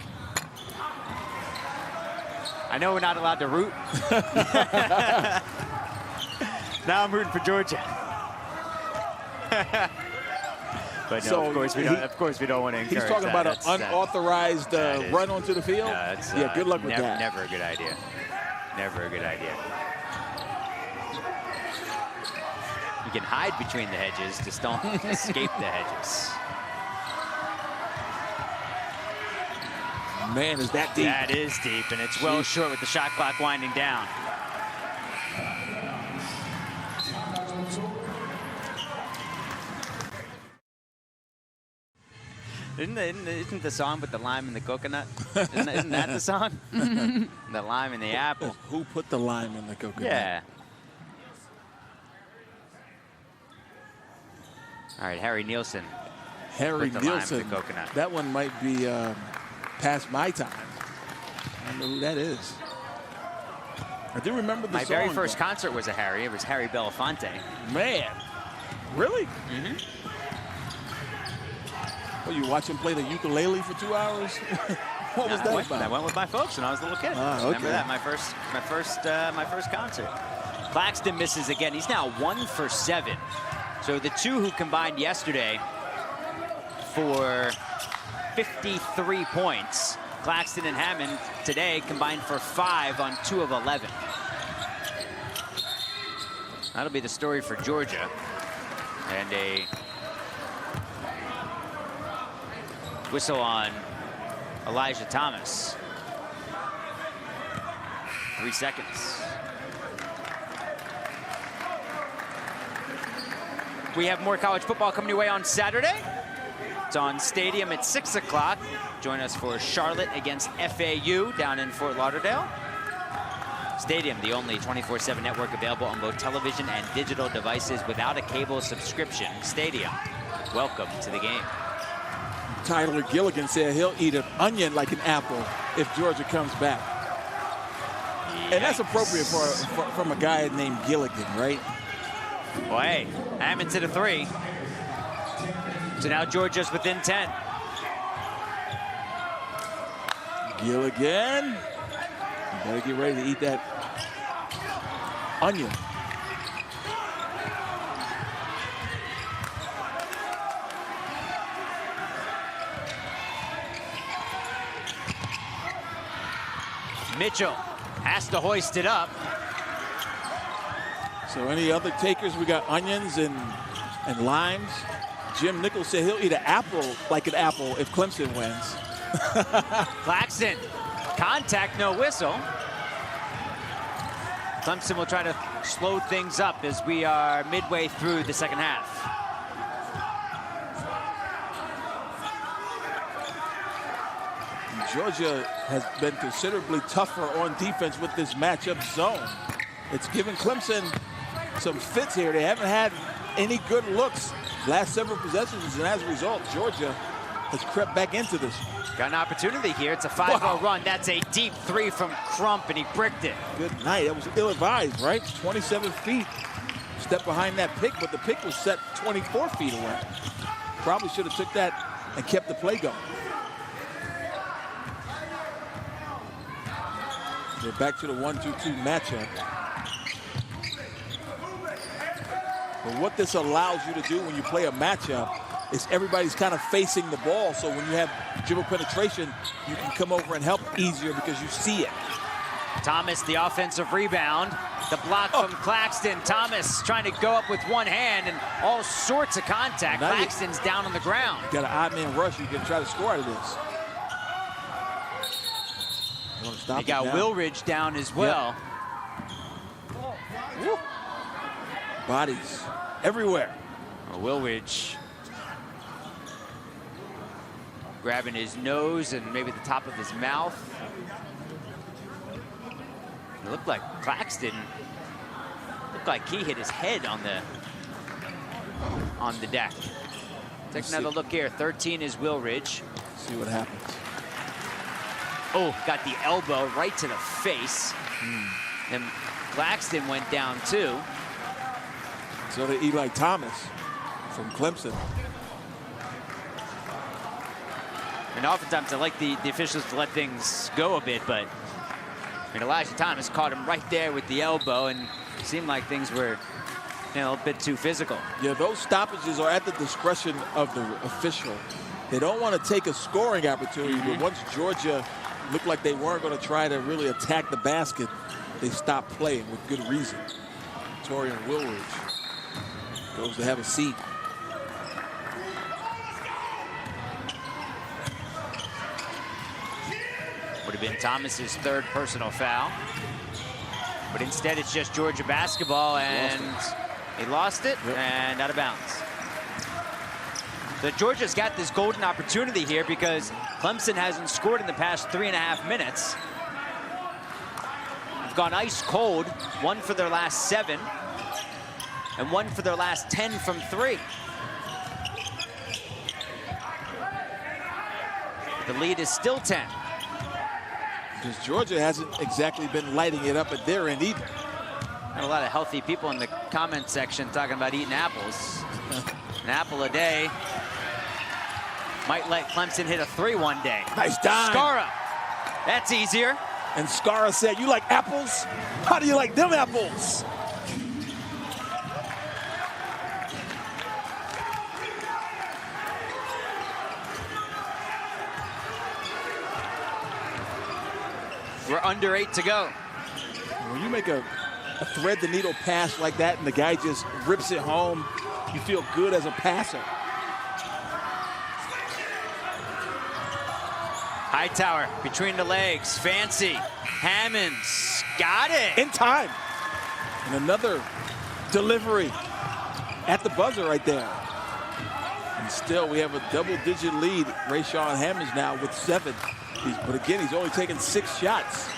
[SPEAKER 2] I know we're not allowed to root. Now I'm rooting for Georgia. But no,
[SPEAKER 3] So
[SPEAKER 2] of course we don't want to encourage
[SPEAKER 3] He's talking
[SPEAKER 2] that.
[SPEAKER 3] about an unauthorized run onto the field? Yeah, good luck with that.
[SPEAKER 2] Never a good idea. Never a good idea. You can hide between the hedges, just don't escape the hedges.
[SPEAKER 3] Man, is that deep?
[SPEAKER 2] That is deep, and it's well short with the shot clock winding down. Isn't the song with the lime and the coconut? Isn't that the song? The lime and the apple.
[SPEAKER 3] Who put the lime in the coconut?
[SPEAKER 2] Yeah. All right, Harry Nielsen.
[SPEAKER 3] Harry
[SPEAKER 2] Put the lime
[SPEAKER 3] Nielsen.
[SPEAKER 2] in the coconut.
[SPEAKER 3] That one might be past my time. I don't know who that is. I do remember the
[SPEAKER 2] My
[SPEAKER 3] song.
[SPEAKER 2] very first
[SPEAKER 3] though.
[SPEAKER 2] concert was a Harry. It was Harry Belafonte.
[SPEAKER 3] Man, really?
[SPEAKER 2] Mm-hmm.
[SPEAKER 3] Well, you watch him play the ukulele for 2 hours? What was that about?
[SPEAKER 2] I went with my folks when I was a little kid.
[SPEAKER 3] Ah,
[SPEAKER 2] Remember
[SPEAKER 3] okay.
[SPEAKER 2] that? My first concert. Claxton misses again. He's now 1 for 7. So the two who combined yesterday for 53 points, Claxton and Hammond today combined for 5 on 2 of 11. That'll be the story for Georgia. And a whistle on Elijah Thomas. 3 seconds. We have more college football coming your way on Saturday. It's on Stadium at 6 o'clock. Join us for Charlotte against FAU down in Fort Lauderdale. Stadium, the only 24/7 network available on both television and digital devices without a cable subscription. Stadium, welcome to the game.
[SPEAKER 3] Tyler Gilligan said he'll eat an onion like an apple if Georgia comes back. And that's appropriate from a guy named Gilligan, right?
[SPEAKER 2] Well, hey, Hammond to the 3. So now Georgia's within 10.
[SPEAKER 3] Gilligan. You better get ready to eat that onion.
[SPEAKER 2] Mitchell has to hoist it up.
[SPEAKER 3] So any other takers? We got onions and limes. Jim Nichols said he'll eat an apple like an apple if Clemson wins.
[SPEAKER 2] Claxton, contact, no whistle. Clemson will try to slow things up as we are midway through the second half.
[SPEAKER 3] Georgia has been considerably tougher on defense with this matchup zone. It's given Clemson some fits here. They haven't had any good looks last several possessions, and as a result, Georgia has crept back into this.
[SPEAKER 2] Got an opportunity here. It's a 5-0 run. That's a deep 3 from Crump, and he bricked it.
[SPEAKER 3] Good night. That was ill-advised, right? 27 feet. Step behind that pick, but the pick was set 24 feet away. Probably should have took that and kept the play going. We're back to the 1-2-2 matchup. But what this allows you to do when you play a matchup is everybody's kind of facing the ball. So when you have dribble penetration, you can come over and help easier because you see it.
[SPEAKER 2] Thomas, the offensive rebound. The block from Claxton. Thomas trying to go up with one hand and all sorts of contact.
[SPEAKER 3] Now
[SPEAKER 2] Claxton's down on the ground.
[SPEAKER 3] Got an odd man rush. You can try to score out of this.
[SPEAKER 2] You got Willridge down as well.
[SPEAKER 3] Yep. Bodies everywhere.
[SPEAKER 2] Willridge grabbing his nose and maybe the top of his mouth. It looked like Claxton looked like he hit his head on the deck. Take another look here. 13 is Willridge.
[SPEAKER 3] See what happens.
[SPEAKER 2] Oh, got the elbow right to the face. Then Claxton went down too.
[SPEAKER 3] So did Eli Thomas from Clemson.
[SPEAKER 2] And oftentimes I like the officials to let things go a bit, but I mean, Elijah Thomas caught him right there with the elbow, and it seemed like things were, you know, a bit too physical.
[SPEAKER 3] Yeah, those stoppages are at the discretion of the official. They don't want to take a scoring opportunity, but once Georgia looked like they weren't going to try to really attack the basket, they stopped playing with good reason. Torian Woolridge goes to have a seat.
[SPEAKER 2] Would have been Thomas's third personal foul. But instead, it's just Georgia basketball, and he lost it and out of bounds. So Georgia's got this golden opportunity here because Clemson hasn't scored in the past 3.5 minutes. They've gone ice cold, 1 for their last 7, and 1 for their last 10 from 3. The lead is still 10.
[SPEAKER 3] Because Georgia hasn't exactly been lighting it up at their end either.
[SPEAKER 2] Got a lot of healthy people in the comment section talking about eating apples. An apple a day might let Clemson hit a 3 one day.
[SPEAKER 3] Nice dime.
[SPEAKER 2] Skara, that's easier.
[SPEAKER 3] And Skara said, "You like apples? How do you like them apples?"
[SPEAKER 2] We're under 8 to go.
[SPEAKER 3] When you make a thread the needle pass like that and the guy just rips it home, you feel good as a passer.
[SPEAKER 2] Hightower between the legs, fancy. Hammonds got it.
[SPEAKER 3] In time. And another delivery at the buzzer right there. And still we have a double-digit lead. Rayshawn Hammonds now with 7. But again, he's only taken 6 shots.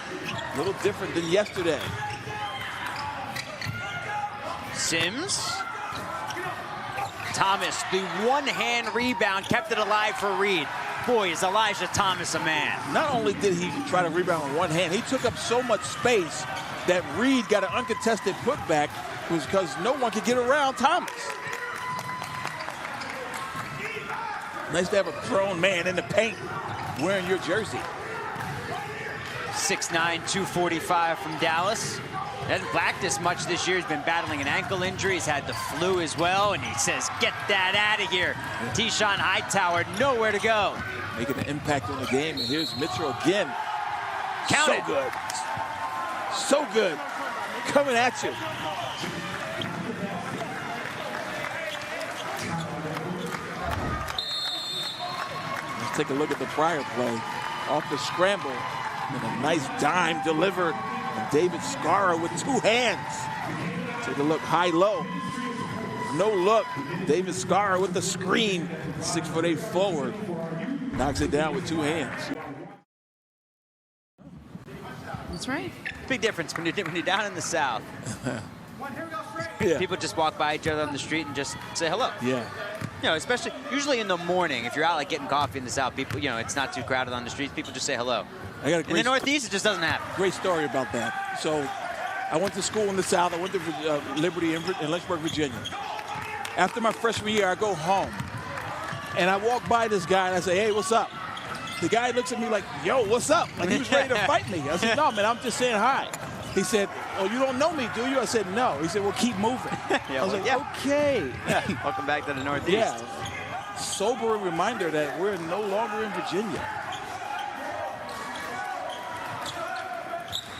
[SPEAKER 3] A little different than yesterday.
[SPEAKER 2] Sims. Thomas, the one-hand rebound, kept it alive for Reed. Boy, is Elijah Thomas a man.
[SPEAKER 3] Not only did he try to rebound with one hand, he took up so much space that Reed got an uncontested putback. It was because no one could get around Thomas. Nice to have a grown man in the paint wearing your jersey.
[SPEAKER 2] 6'9", 245 from Dallas. Hasn't practiced much this year. He's been battling an ankle injury. He's had the flu as well, and he says, "Get that out of here." T-Shawn Hightower, nowhere to go.
[SPEAKER 3] Making an impact on the game, and here's Mitchell again.
[SPEAKER 2] Count it.
[SPEAKER 3] So good. So good. Coming at you. Let's take a look at the prior play. Off the scramble, and a nice dime delivered. And David Skara with 2 hands. Take a look, high-low. No look. David Skara with the screen. 6'8" forward. Knocks it down with 2 hands.
[SPEAKER 1] That's right.
[SPEAKER 2] Big difference when you're down in the South.
[SPEAKER 3] Yeah.
[SPEAKER 2] People just walk by each other on the street and just say hello.
[SPEAKER 3] Yeah.
[SPEAKER 2] You know, especially usually in the morning, if you're out like getting coffee in the South, people, you know, it's not too crowded on the streets. People just say hello.
[SPEAKER 3] I got a
[SPEAKER 2] In the Northeast, it just doesn't happen.
[SPEAKER 3] great story about that. So I went to school in the South. I went to Liberty in Lynchburg, Virginia. After my freshman year, I go home. And I walk by this guy and I say, "Hey, what's up?" The guy looks at me like, "Yo, what's up?" Like he was ready to fight me. I said, "No, man, I'm just saying hi." He said, "Oh, you don't know me, do you?" I said, "No." He said, "Well, keep moving." I was like, "Okay."
[SPEAKER 2] Yeah. Welcome back to the Northeast.
[SPEAKER 3] Yeah. Sobering reminder that we're no longer in Virginia.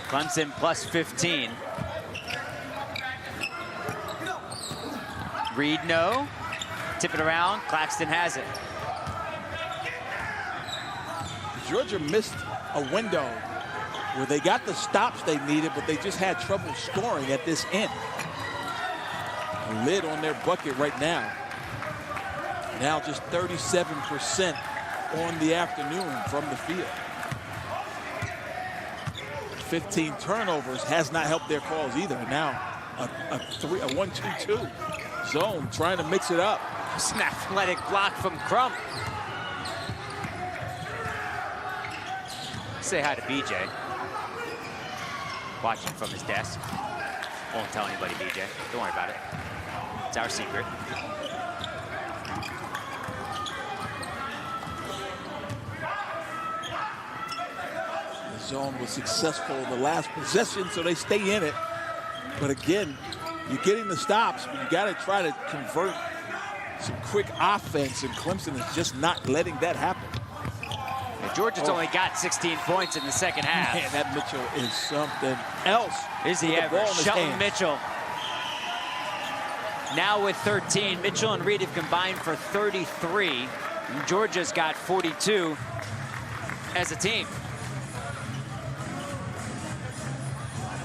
[SPEAKER 2] Clemson plus 15. Reed, no. Tip it around. Claxton has it.
[SPEAKER 3] Georgia missed a window where they got the stops they needed, but they just had trouble scoring at this end. A lid on their bucket right now. Now just 37% on the afternoon from the field. 15 turnovers has not helped their calls either. Now a 1-2-2 zone trying to mix it up.
[SPEAKER 2] It's an athletic block from Crump. Say hi to BJ. Watching from his desk. Won't tell anybody, BJ. Don't worry about it. It's our secret.
[SPEAKER 3] zone was successful in the last possession, so they stay in it. But again, you're getting the stops, but you got to try to convert some quick offense, and Clemson is just not letting that happen.
[SPEAKER 2] Georgia's only got 16 points in the second half.
[SPEAKER 3] Man, that Mitchell is something else.
[SPEAKER 2] Is he ever? Shelton Mitchell. Now with 13, Mitchell and Reed have combined for 33. And Georgia's got 42 as a team.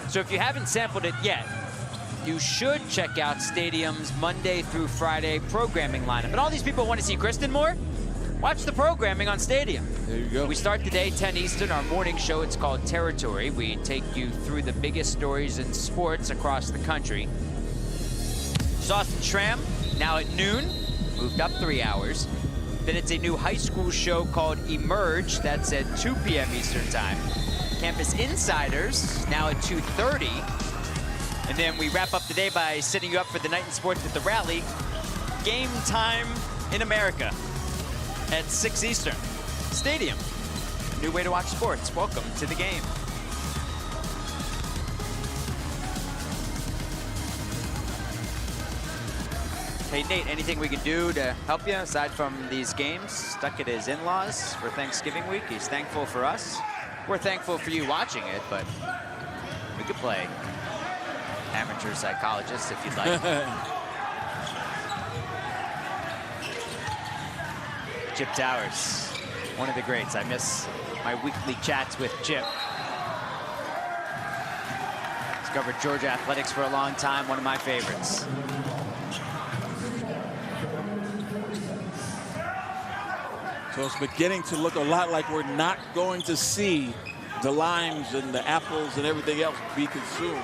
[SPEAKER 2] So if you haven't sampled it yet, you should check out Stadium's Monday through Friday programming lineup. And all these people want to see Kristen more? Watch the programming on Stadium.
[SPEAKER 3] There you go.
[SPEAKER 2] We start today, 10 Eastern, our morning show. It's called Territory. We take you through the biggest stories in sports across the country. Sauce and Shram, now at noon, moved up 3 hours. Then it's a new high school show called Emerge. That's at 2 p.m. Eastern time. Campus Insiders, now at 2:30. And then we wrap up the day by setting you up for the night in sports with the Rally. Game Time in America at 6 Eastern. Stadium, a new way to watch sports. Welcome to the game. Hey Nate, anything we can do to help you aside from these games? Stuck at his in-laws for Thanksgiving week. He's thankful for us. We're thankful for you watching it, but we could play amateur psychologist if you'd like. Chip Towers, one of the greats. I miss my weekly chats with Chip. He's covered Georgia athletics for a long time, one of my favorites.
[SPEAKER 3] So it's beginning to look a lot like we're not going to see the limes and the apples and everything else be consumed,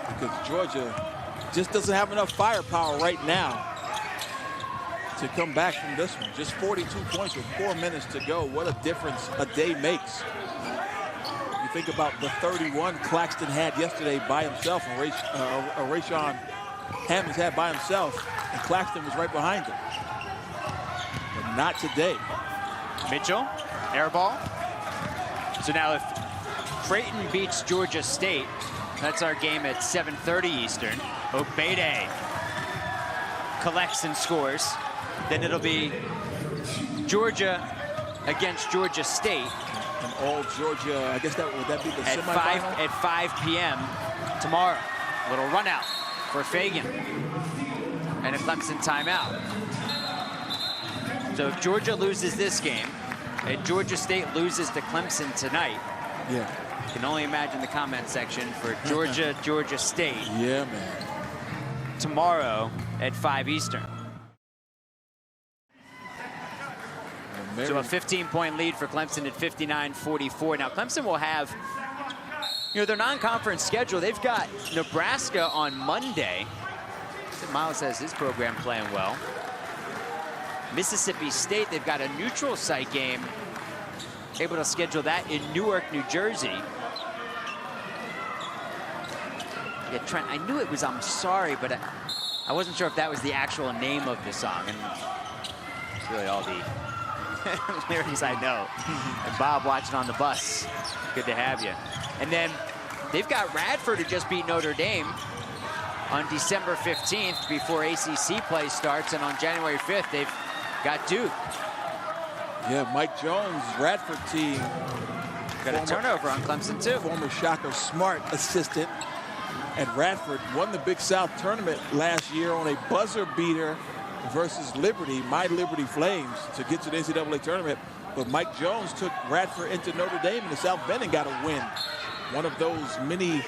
[SPEAKER 3] because Georgia just doesn't have enough firepower right now to come back from this one. Just 42 points with 4 minutes to go. What a difference a day makes. You think about the 31 Claxton had yesterday by himself, and Rayshon Hammons had by himself, and Claxton was right behind him. But not today.
[SPEAKER 2] Mitchell, air ball. So now if Creighton beats Georgia State, that's our game at 7:30 Eastern. Obede collects and scores. Then it'll be Georgia against Georgia State.
[SPEAKER 3] And all Georgia, I guess would that be the semifinal?
[SPEAKER 2] At 5 p.m. tomorrow. A little run out for Fagan. And a Clemson timeout. So if Georgia loses this game, and Georgia State loses to Clemson tonight,
[SPEAKER 3] yeah,
[SPEAKER 2] you can only imagine the comment section for Georgia, Georgia State.
[SPEAKER 3] Yeah, man.
[SPEAKER 2] Tomorrow at 5 Eastern. So a 15-point lead for Clemson at 59-44. Now Clemson will have, their non-conference schedule. They've got Nebraska on Monday. Miles has his program playing well. Mississippi State, they've got a neutral site game. Able to schedule that in Newark, New Jersey. Yeah, Trent, I knew it was I'm Sorry, but I wasn't sure if that was the actual name of the song. And it's really all the lyrics I know. And Bob watching on the bus. Good to have you. And then they've got Radford who just beat Notre Dame on December 15th before ACC play starts. And on January 5th, they've got Duke.
[SPEAKER 3] Yeah, Mike Jones, Radford team.
[SPEAKER 2] Got a turnover on Clemson, too.
[SPEAKER 3] Former Shaka Smart assistant at Radford. Won the Big South tournament last year on a buzzer beater versus Liberty, my Liberty Flames, to get to the NCAA tournament. But Mike Jones took Radford into Notre Dame in the South Bend and got a win. One of those many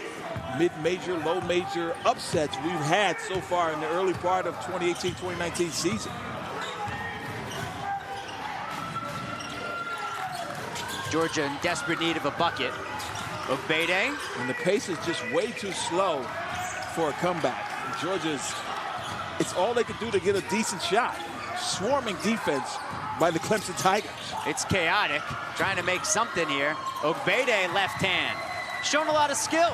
[SPEAKER 3] mid-major, low-major upsets we've had so far in the early part of 2018-2019 season.
[SPEAKER 2] Georgia in desperate need of a bucket. Obede.
[SPEAKER 3] And the pace is just way too slow for a comeback. And Georgia's, it's all they can do to get a decent shot. Swarming defense by the Clemson Tigers.
[SPEAKER 2] It's chaotic, trying to make something here. Obede left hand. Shown a lot of skill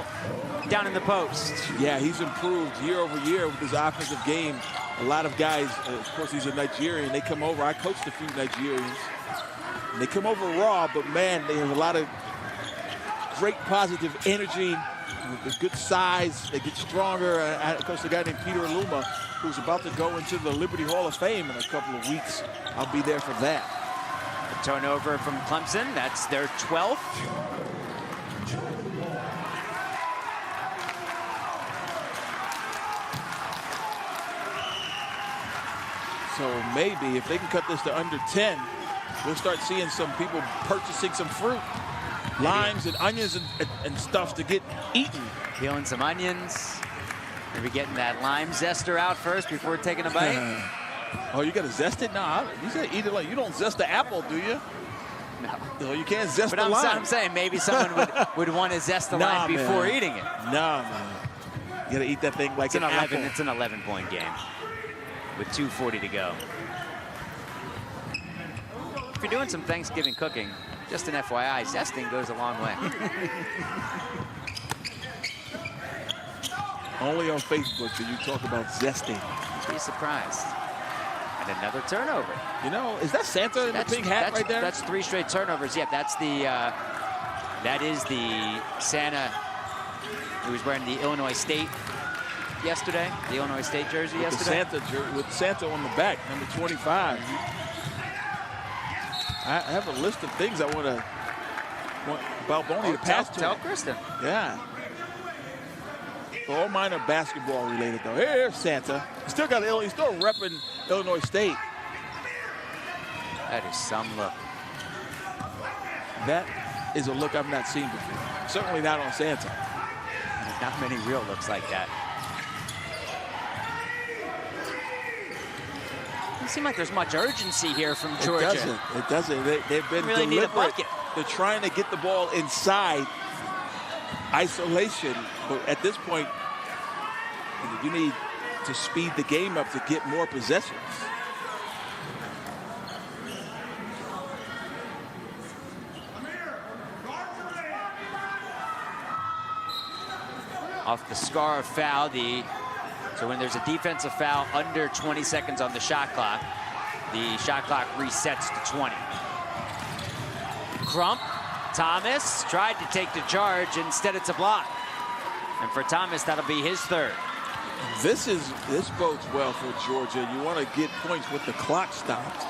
[SPEAKER 2] down in the post.
[SPEAKER 3] Yeah, he's improved year over year with his offensive game. A lot of guys, of course he's a Nigerian, they come over. I coached a few Nigerians. They come over raw, but man, they have a lot of great positive energy with good size. They get stronger. Of course, the guy named Peter Aluma, who's about to go into the Liberty Hall of Fame in a couple of weeks. I'll be there for that.
[SPEAKER 2] A turnover from Clemson. That's their 12th.
[SPEAKER 3] So maybe if they can cut this to under 10, we'll start seeing some people purchasing some fruit, limes and onions and stuff to get eaten.
[SPEAKER 2] Peeling some onions. Maybe getting that lime zester out first before taking a bite.
[SPEAKER 3] Oh, you got to zest it? No, you said eat it like you don't zest the apple, do you? No, you can't zest the lime.
[SPEAKER 2] I'm saying maybe someone would want to zest the lime before eating it.
[SPEAKER 3] No, man. You got to eat that thing like an apple.
[SPEAKER 2] It's an 11-point game with 2:40 to go. If you're doing some Thanksgiving cooking, just an FYI, zesting goes a long way.
[SPEAKER 3] Only on Facebook do you talk about zesting.
[SPEAKER 2] Be surprised. And another turnover.
[SPEAKER 3] You know, is that Santa in the pink hat right there?
[SPEAKER 2] That's 3 straight turnovers. Yeah, that's the that is the Santa who was wearing the Illinois State yesterday, the Illinois State jersey yesterday.
[SPEAKER 3] With Santa on the back, number 25. I have a list of things I want about Boney to pass to.
[SPEAKER 2] Tell Kristen.
[SPEAKER 3] Yeah. All mine are basketball related though. Here's Santa. He's still repping Illinois State.
[SPEAKER 2] That is some look.
[SPEAKER 3] That is a look I've not seen before. Certainly not on Santa.
[SPEAKER 2] There's not many real looks like that. Doesn't seem like there's much urgency here from Georgia.
[SPEAKER 3] It doesn't. They've been
[SPEAKER 2] really need a bucket.
[SPEAKER 3] They're trying to get the ball inside isolation, but at this point, you need to speed the game up to get more possessions.
[SPEAKER 2] Off the Scar foul, so when there's a defensive foul under 20 seconds on the shot clock, the shot clock resets to 20. Crump, Thomas tried to take the charge, instead it's a block. And for Thomas, that'll be his 3rd.
[SPEAKER 3] This bodes well for Georgia. You want to get points with the clock stopped.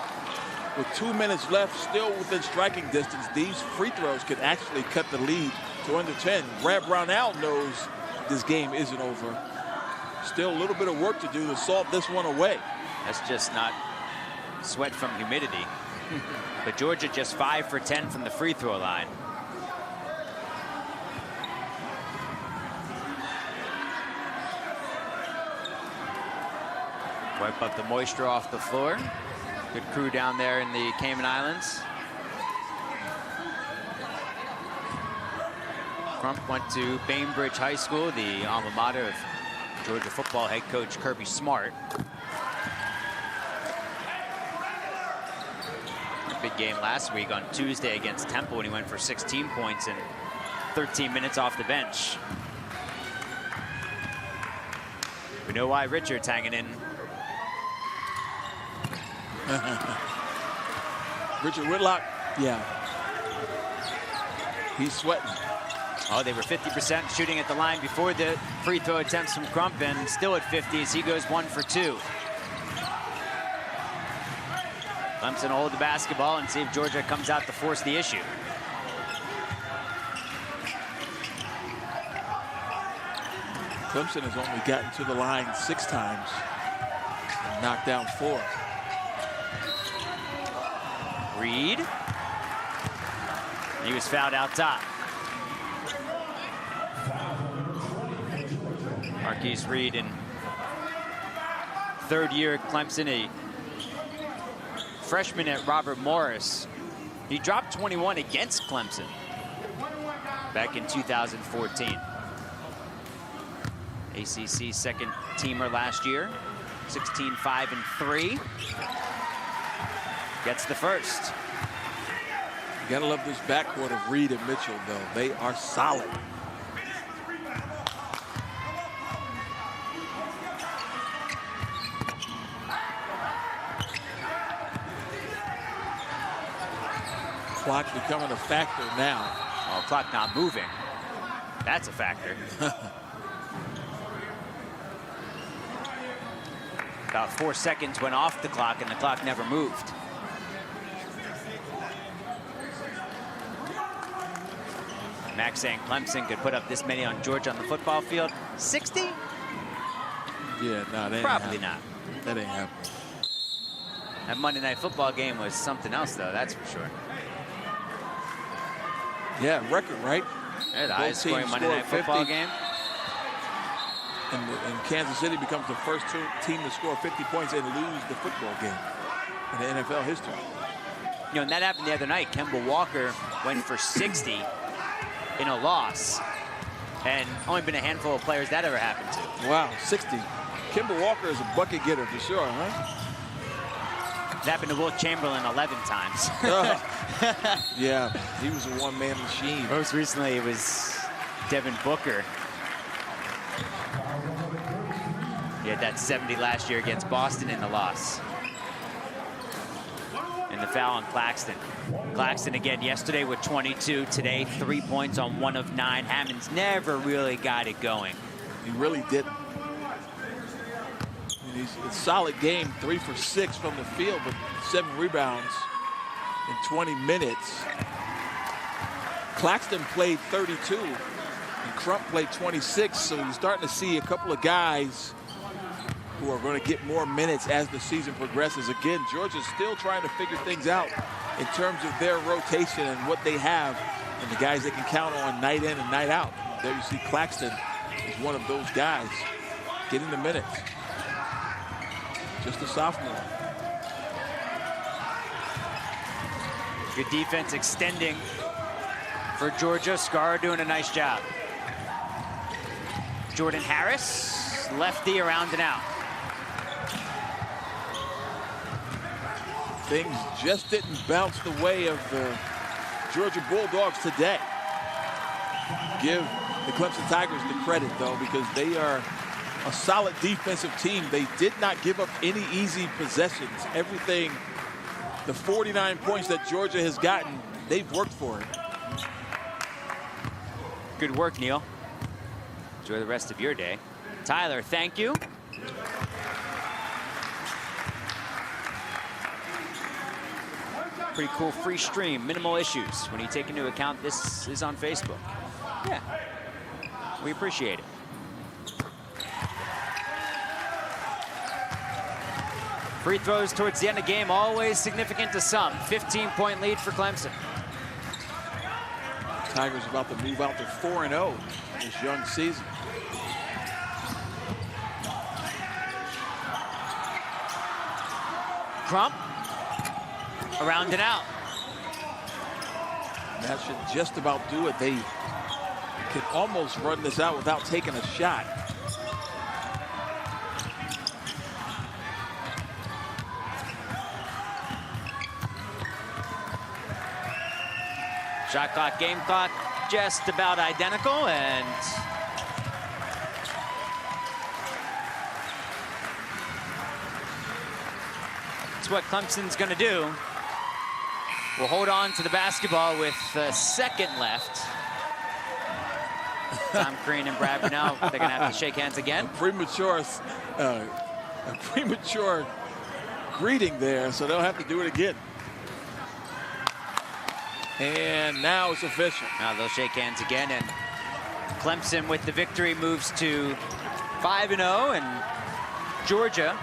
[SPEAKER 3] With 2 minutes left, still within striking distance, these free throws could actually cut the lead to under 10. Brad Brownell knows this game isn't over. Still a little bit of work to do to salt this one away.
[SPEAKER 2] That's just not sweat from humidity. But Georgia just 5 for 10 from the free throw line. Wipe up the moisture off the floor. Good crew down there in the Cayman Islands. Crump went to Bainbridge High School, the alma mater of Georgia football head coach Kirby Smart. Big game last week on Tuesday against Temple when he went for 16 points in 13 minutes off the bench. We know why Richard's hanging in.
[SPEAKER 3] Richard Whitlock, yeah. He's sweating.
[SPEAKER 2] Oh, they were 50% shooting at the line before the free throw attempts from Crump, and still at 50 as he goes 1 for 2. Clemson will hold the basketball and see if Georgia comes out to force the issue.
[SPEAKER 3] Clemson has only gotten to the line 6 times and knocked down 4.
[SPEAKER 2] Reed. He was fouled out top. Marquise Reed in 3rd year at Clemson, a freshman at Robert Morris. He dropped 21 against Clemson back in 2014. ACC 2nd teamer last year, 16-5-3. Gets the first.
[SPEAKER 3] You gotta love this backcourt of Reed and Mitchell, though. They are solid. Clock becoming a factor now.
[SPEAKER 2] Well, clock not moving. That's a factor. About 4 seconds went off the clock, and the clock never moved. Max saying Clemson could put up this many on Georgia on the football field. 60?
[SPEAKER 3] Yeah, no, that ain't
[SPEAKER 2] Probably not.
[SPEAKER 3] That ain't happening.
[SPEAKER 2] That Monday Night Football game was something else, though, that's for sure.
[SPEAKER 3] Yeah, record, right?
[SPEAKER 2] Yeah, the highest scoring Monday Night Football game.
[SPEAKER 3] And Kansas City becomes the first team to score 50 points and lose the football game in the NFL history.
[SPEAKER 2] You know, and that happened the other night. Kemba Walker went for 60 in a loss. And only been a handful of players that ever happened to.
[SPEAKER 3] Wow, 60. Kemba Walker is a bucket getter for sure, huh?
[SPEAKER 2] It happened to Wilt Chamberlain 11 times.
[SPEAKER 3] Yeah, he was a one-man machine.
[SPEAKER 2] Most recently, it was Devin Booker. He had that 70 last year against Boston in the loss. And the foul on Claxton. Claxton again yesterday with 22. Today, 3 points on 1 of 9. Hammond's never really got it going.
[SPEAKER 3] He really didn't. I mean, he's a solid game, 3 for 6 from the field, but 7 rebounds in 20 minutes. Claxton played 32, and Crump played 26, so you're starting to see a couple of guys who are going to get more minutes as the season progresses. Again, Georgia's still trying to figure things out in terms of their rotation and what they have and the guys they can count on night in and night out. There you see Claxton is one of those guys getting the minutes. Just a sophomore.
[SPEAKER 2] Good defense extending for Georgia. Scar doing a nice job. Jordan Harris, lefty around and out.
[SPEAKER 3] Things just didn't bounce the way of the Georgia Bulldogs today. Give the Clemson Tigers the credit, though, because they are a solid defensive team. They did not give up any easy possessions. Everything, the 49 points that Georgia has gotten, they've worked for it.
[SPEAKER 2] Good work, Neil. Enjoy the rest of your day. Tyler, thank you. Pretty cool free stream, minimal issues. When you take into account this is on Facebook. Yeah, we appreciate it. Free throws towards the end of the game, always significant to some. 15-point lead for Clemson.
[SPEAKER 3] Tigers about to move out to 4-0 this young season.
[SPEAKER 2] Crump, around and out.
[SPEAKER 3] That should just about do it. They could almost run this out without taking a shot.
[SPEAKER 2] Shot clock, game clock, just about identical, and it's what Clemson's gonna do. We'll hold on to the basketball with a second left. Tom Crean and Brad Brunell, they're gonna have to shake hands again.
[SPEAKER 3] A premature greeting there, so they'll have to do it again. And now it's official.
[SPEAKER 2] Now they'll shake hands again, and Clemson with the victory moves to 5-0, and Georgia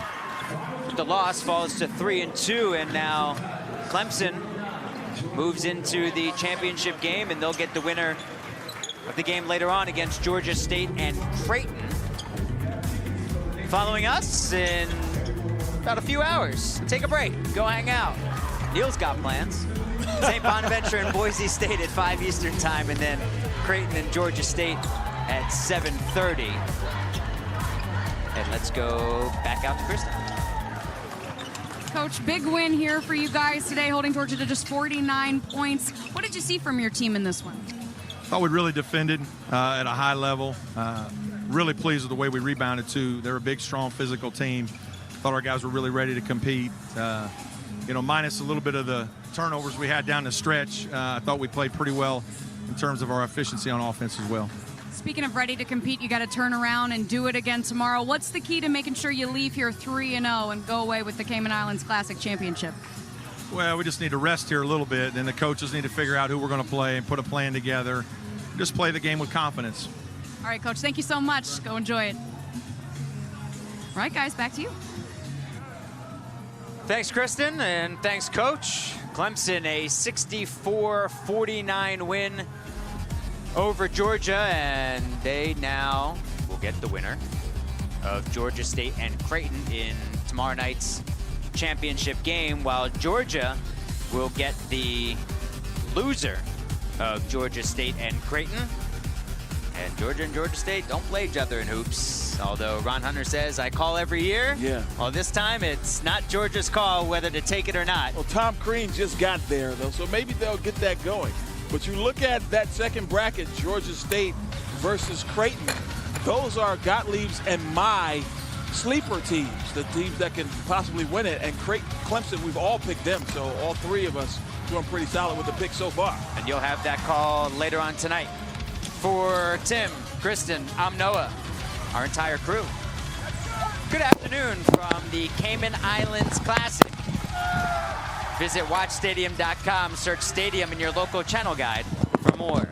[SPEAKER 2] with the loss falls to 3-2, and now Clemson moves into the championship game, and they'll get the winner of the game later on against Georgia State and Creighton. Following us in about a few hours. Take a break, go hang out. Neil's got plans. St. Bonaventure and Boise State at 5 Eastern time, and then Creighton and Georgia State at 7:30. And let's go back out to Kristen.
[SPEAKER 1] Coach, big win here for you guys today, holding Georgia to just 49 points. What did you see from your team in this one?
[SPEAKER 4] Thought we really defended at a high level. Really pleased with the way we rebounded, too. They're a big, strong, physical team. Thought our guys were really ready to compete. You know, minus a little bit of the turnovers we had down the stretch, I thought we played pretty well in terms of our efficiency on offense as well.
[SPEAKER 1] Speaking of ready to compete, you got to turn around and do it again tomorrow. What's the key to making sure you leave here 3-0 and go away with the Cayman Islands Classic Championship?
[SPEAKER 4] Well, we just need to rest here a little bit, and the coaches need to figure out who we're going to play and put a plan together. Just play the game with confidence.
[SPEAKER 1] All right, Coach, thank you so much. Go enjoy it. All right, guys, back to you.
[SPEAKER 2] Thanks, Kristen, and thanks, Coach. Clemson, a 64-49 win over Georgia, and they now will get the winner of Georgia State and Creighton in tomorrow night's championship game, while Georgia will get the loser of Georgia State and Creighton. And Georgia and Georgia State don't play each other in hoops, although Ron Hunter says, I call every year.
[SPEAKER 3] Yeah.
[SPEAKER 2] Well, this time it's not Georgia's call whether to take it or not.
[SPEAKER 3] Well, Tom Crean just got there, though, so maybe they'll get that going. But you look at that second bracket, Georgia State versus Creighton. Those are Gottlieb's and my sleeper teams, the teams that can possibly win it. And Clemson, we've all picked them, so all three of us doing pretty solid with the pick so far.
[SPEAKER 2] And you'll have that call later on tonight. For Tim, Kristen, I'm Noah, our entire crew. Good afternoon from the Cayman Islands Classic. Visit watchstadium.com, search stadium in your local channel guide for more.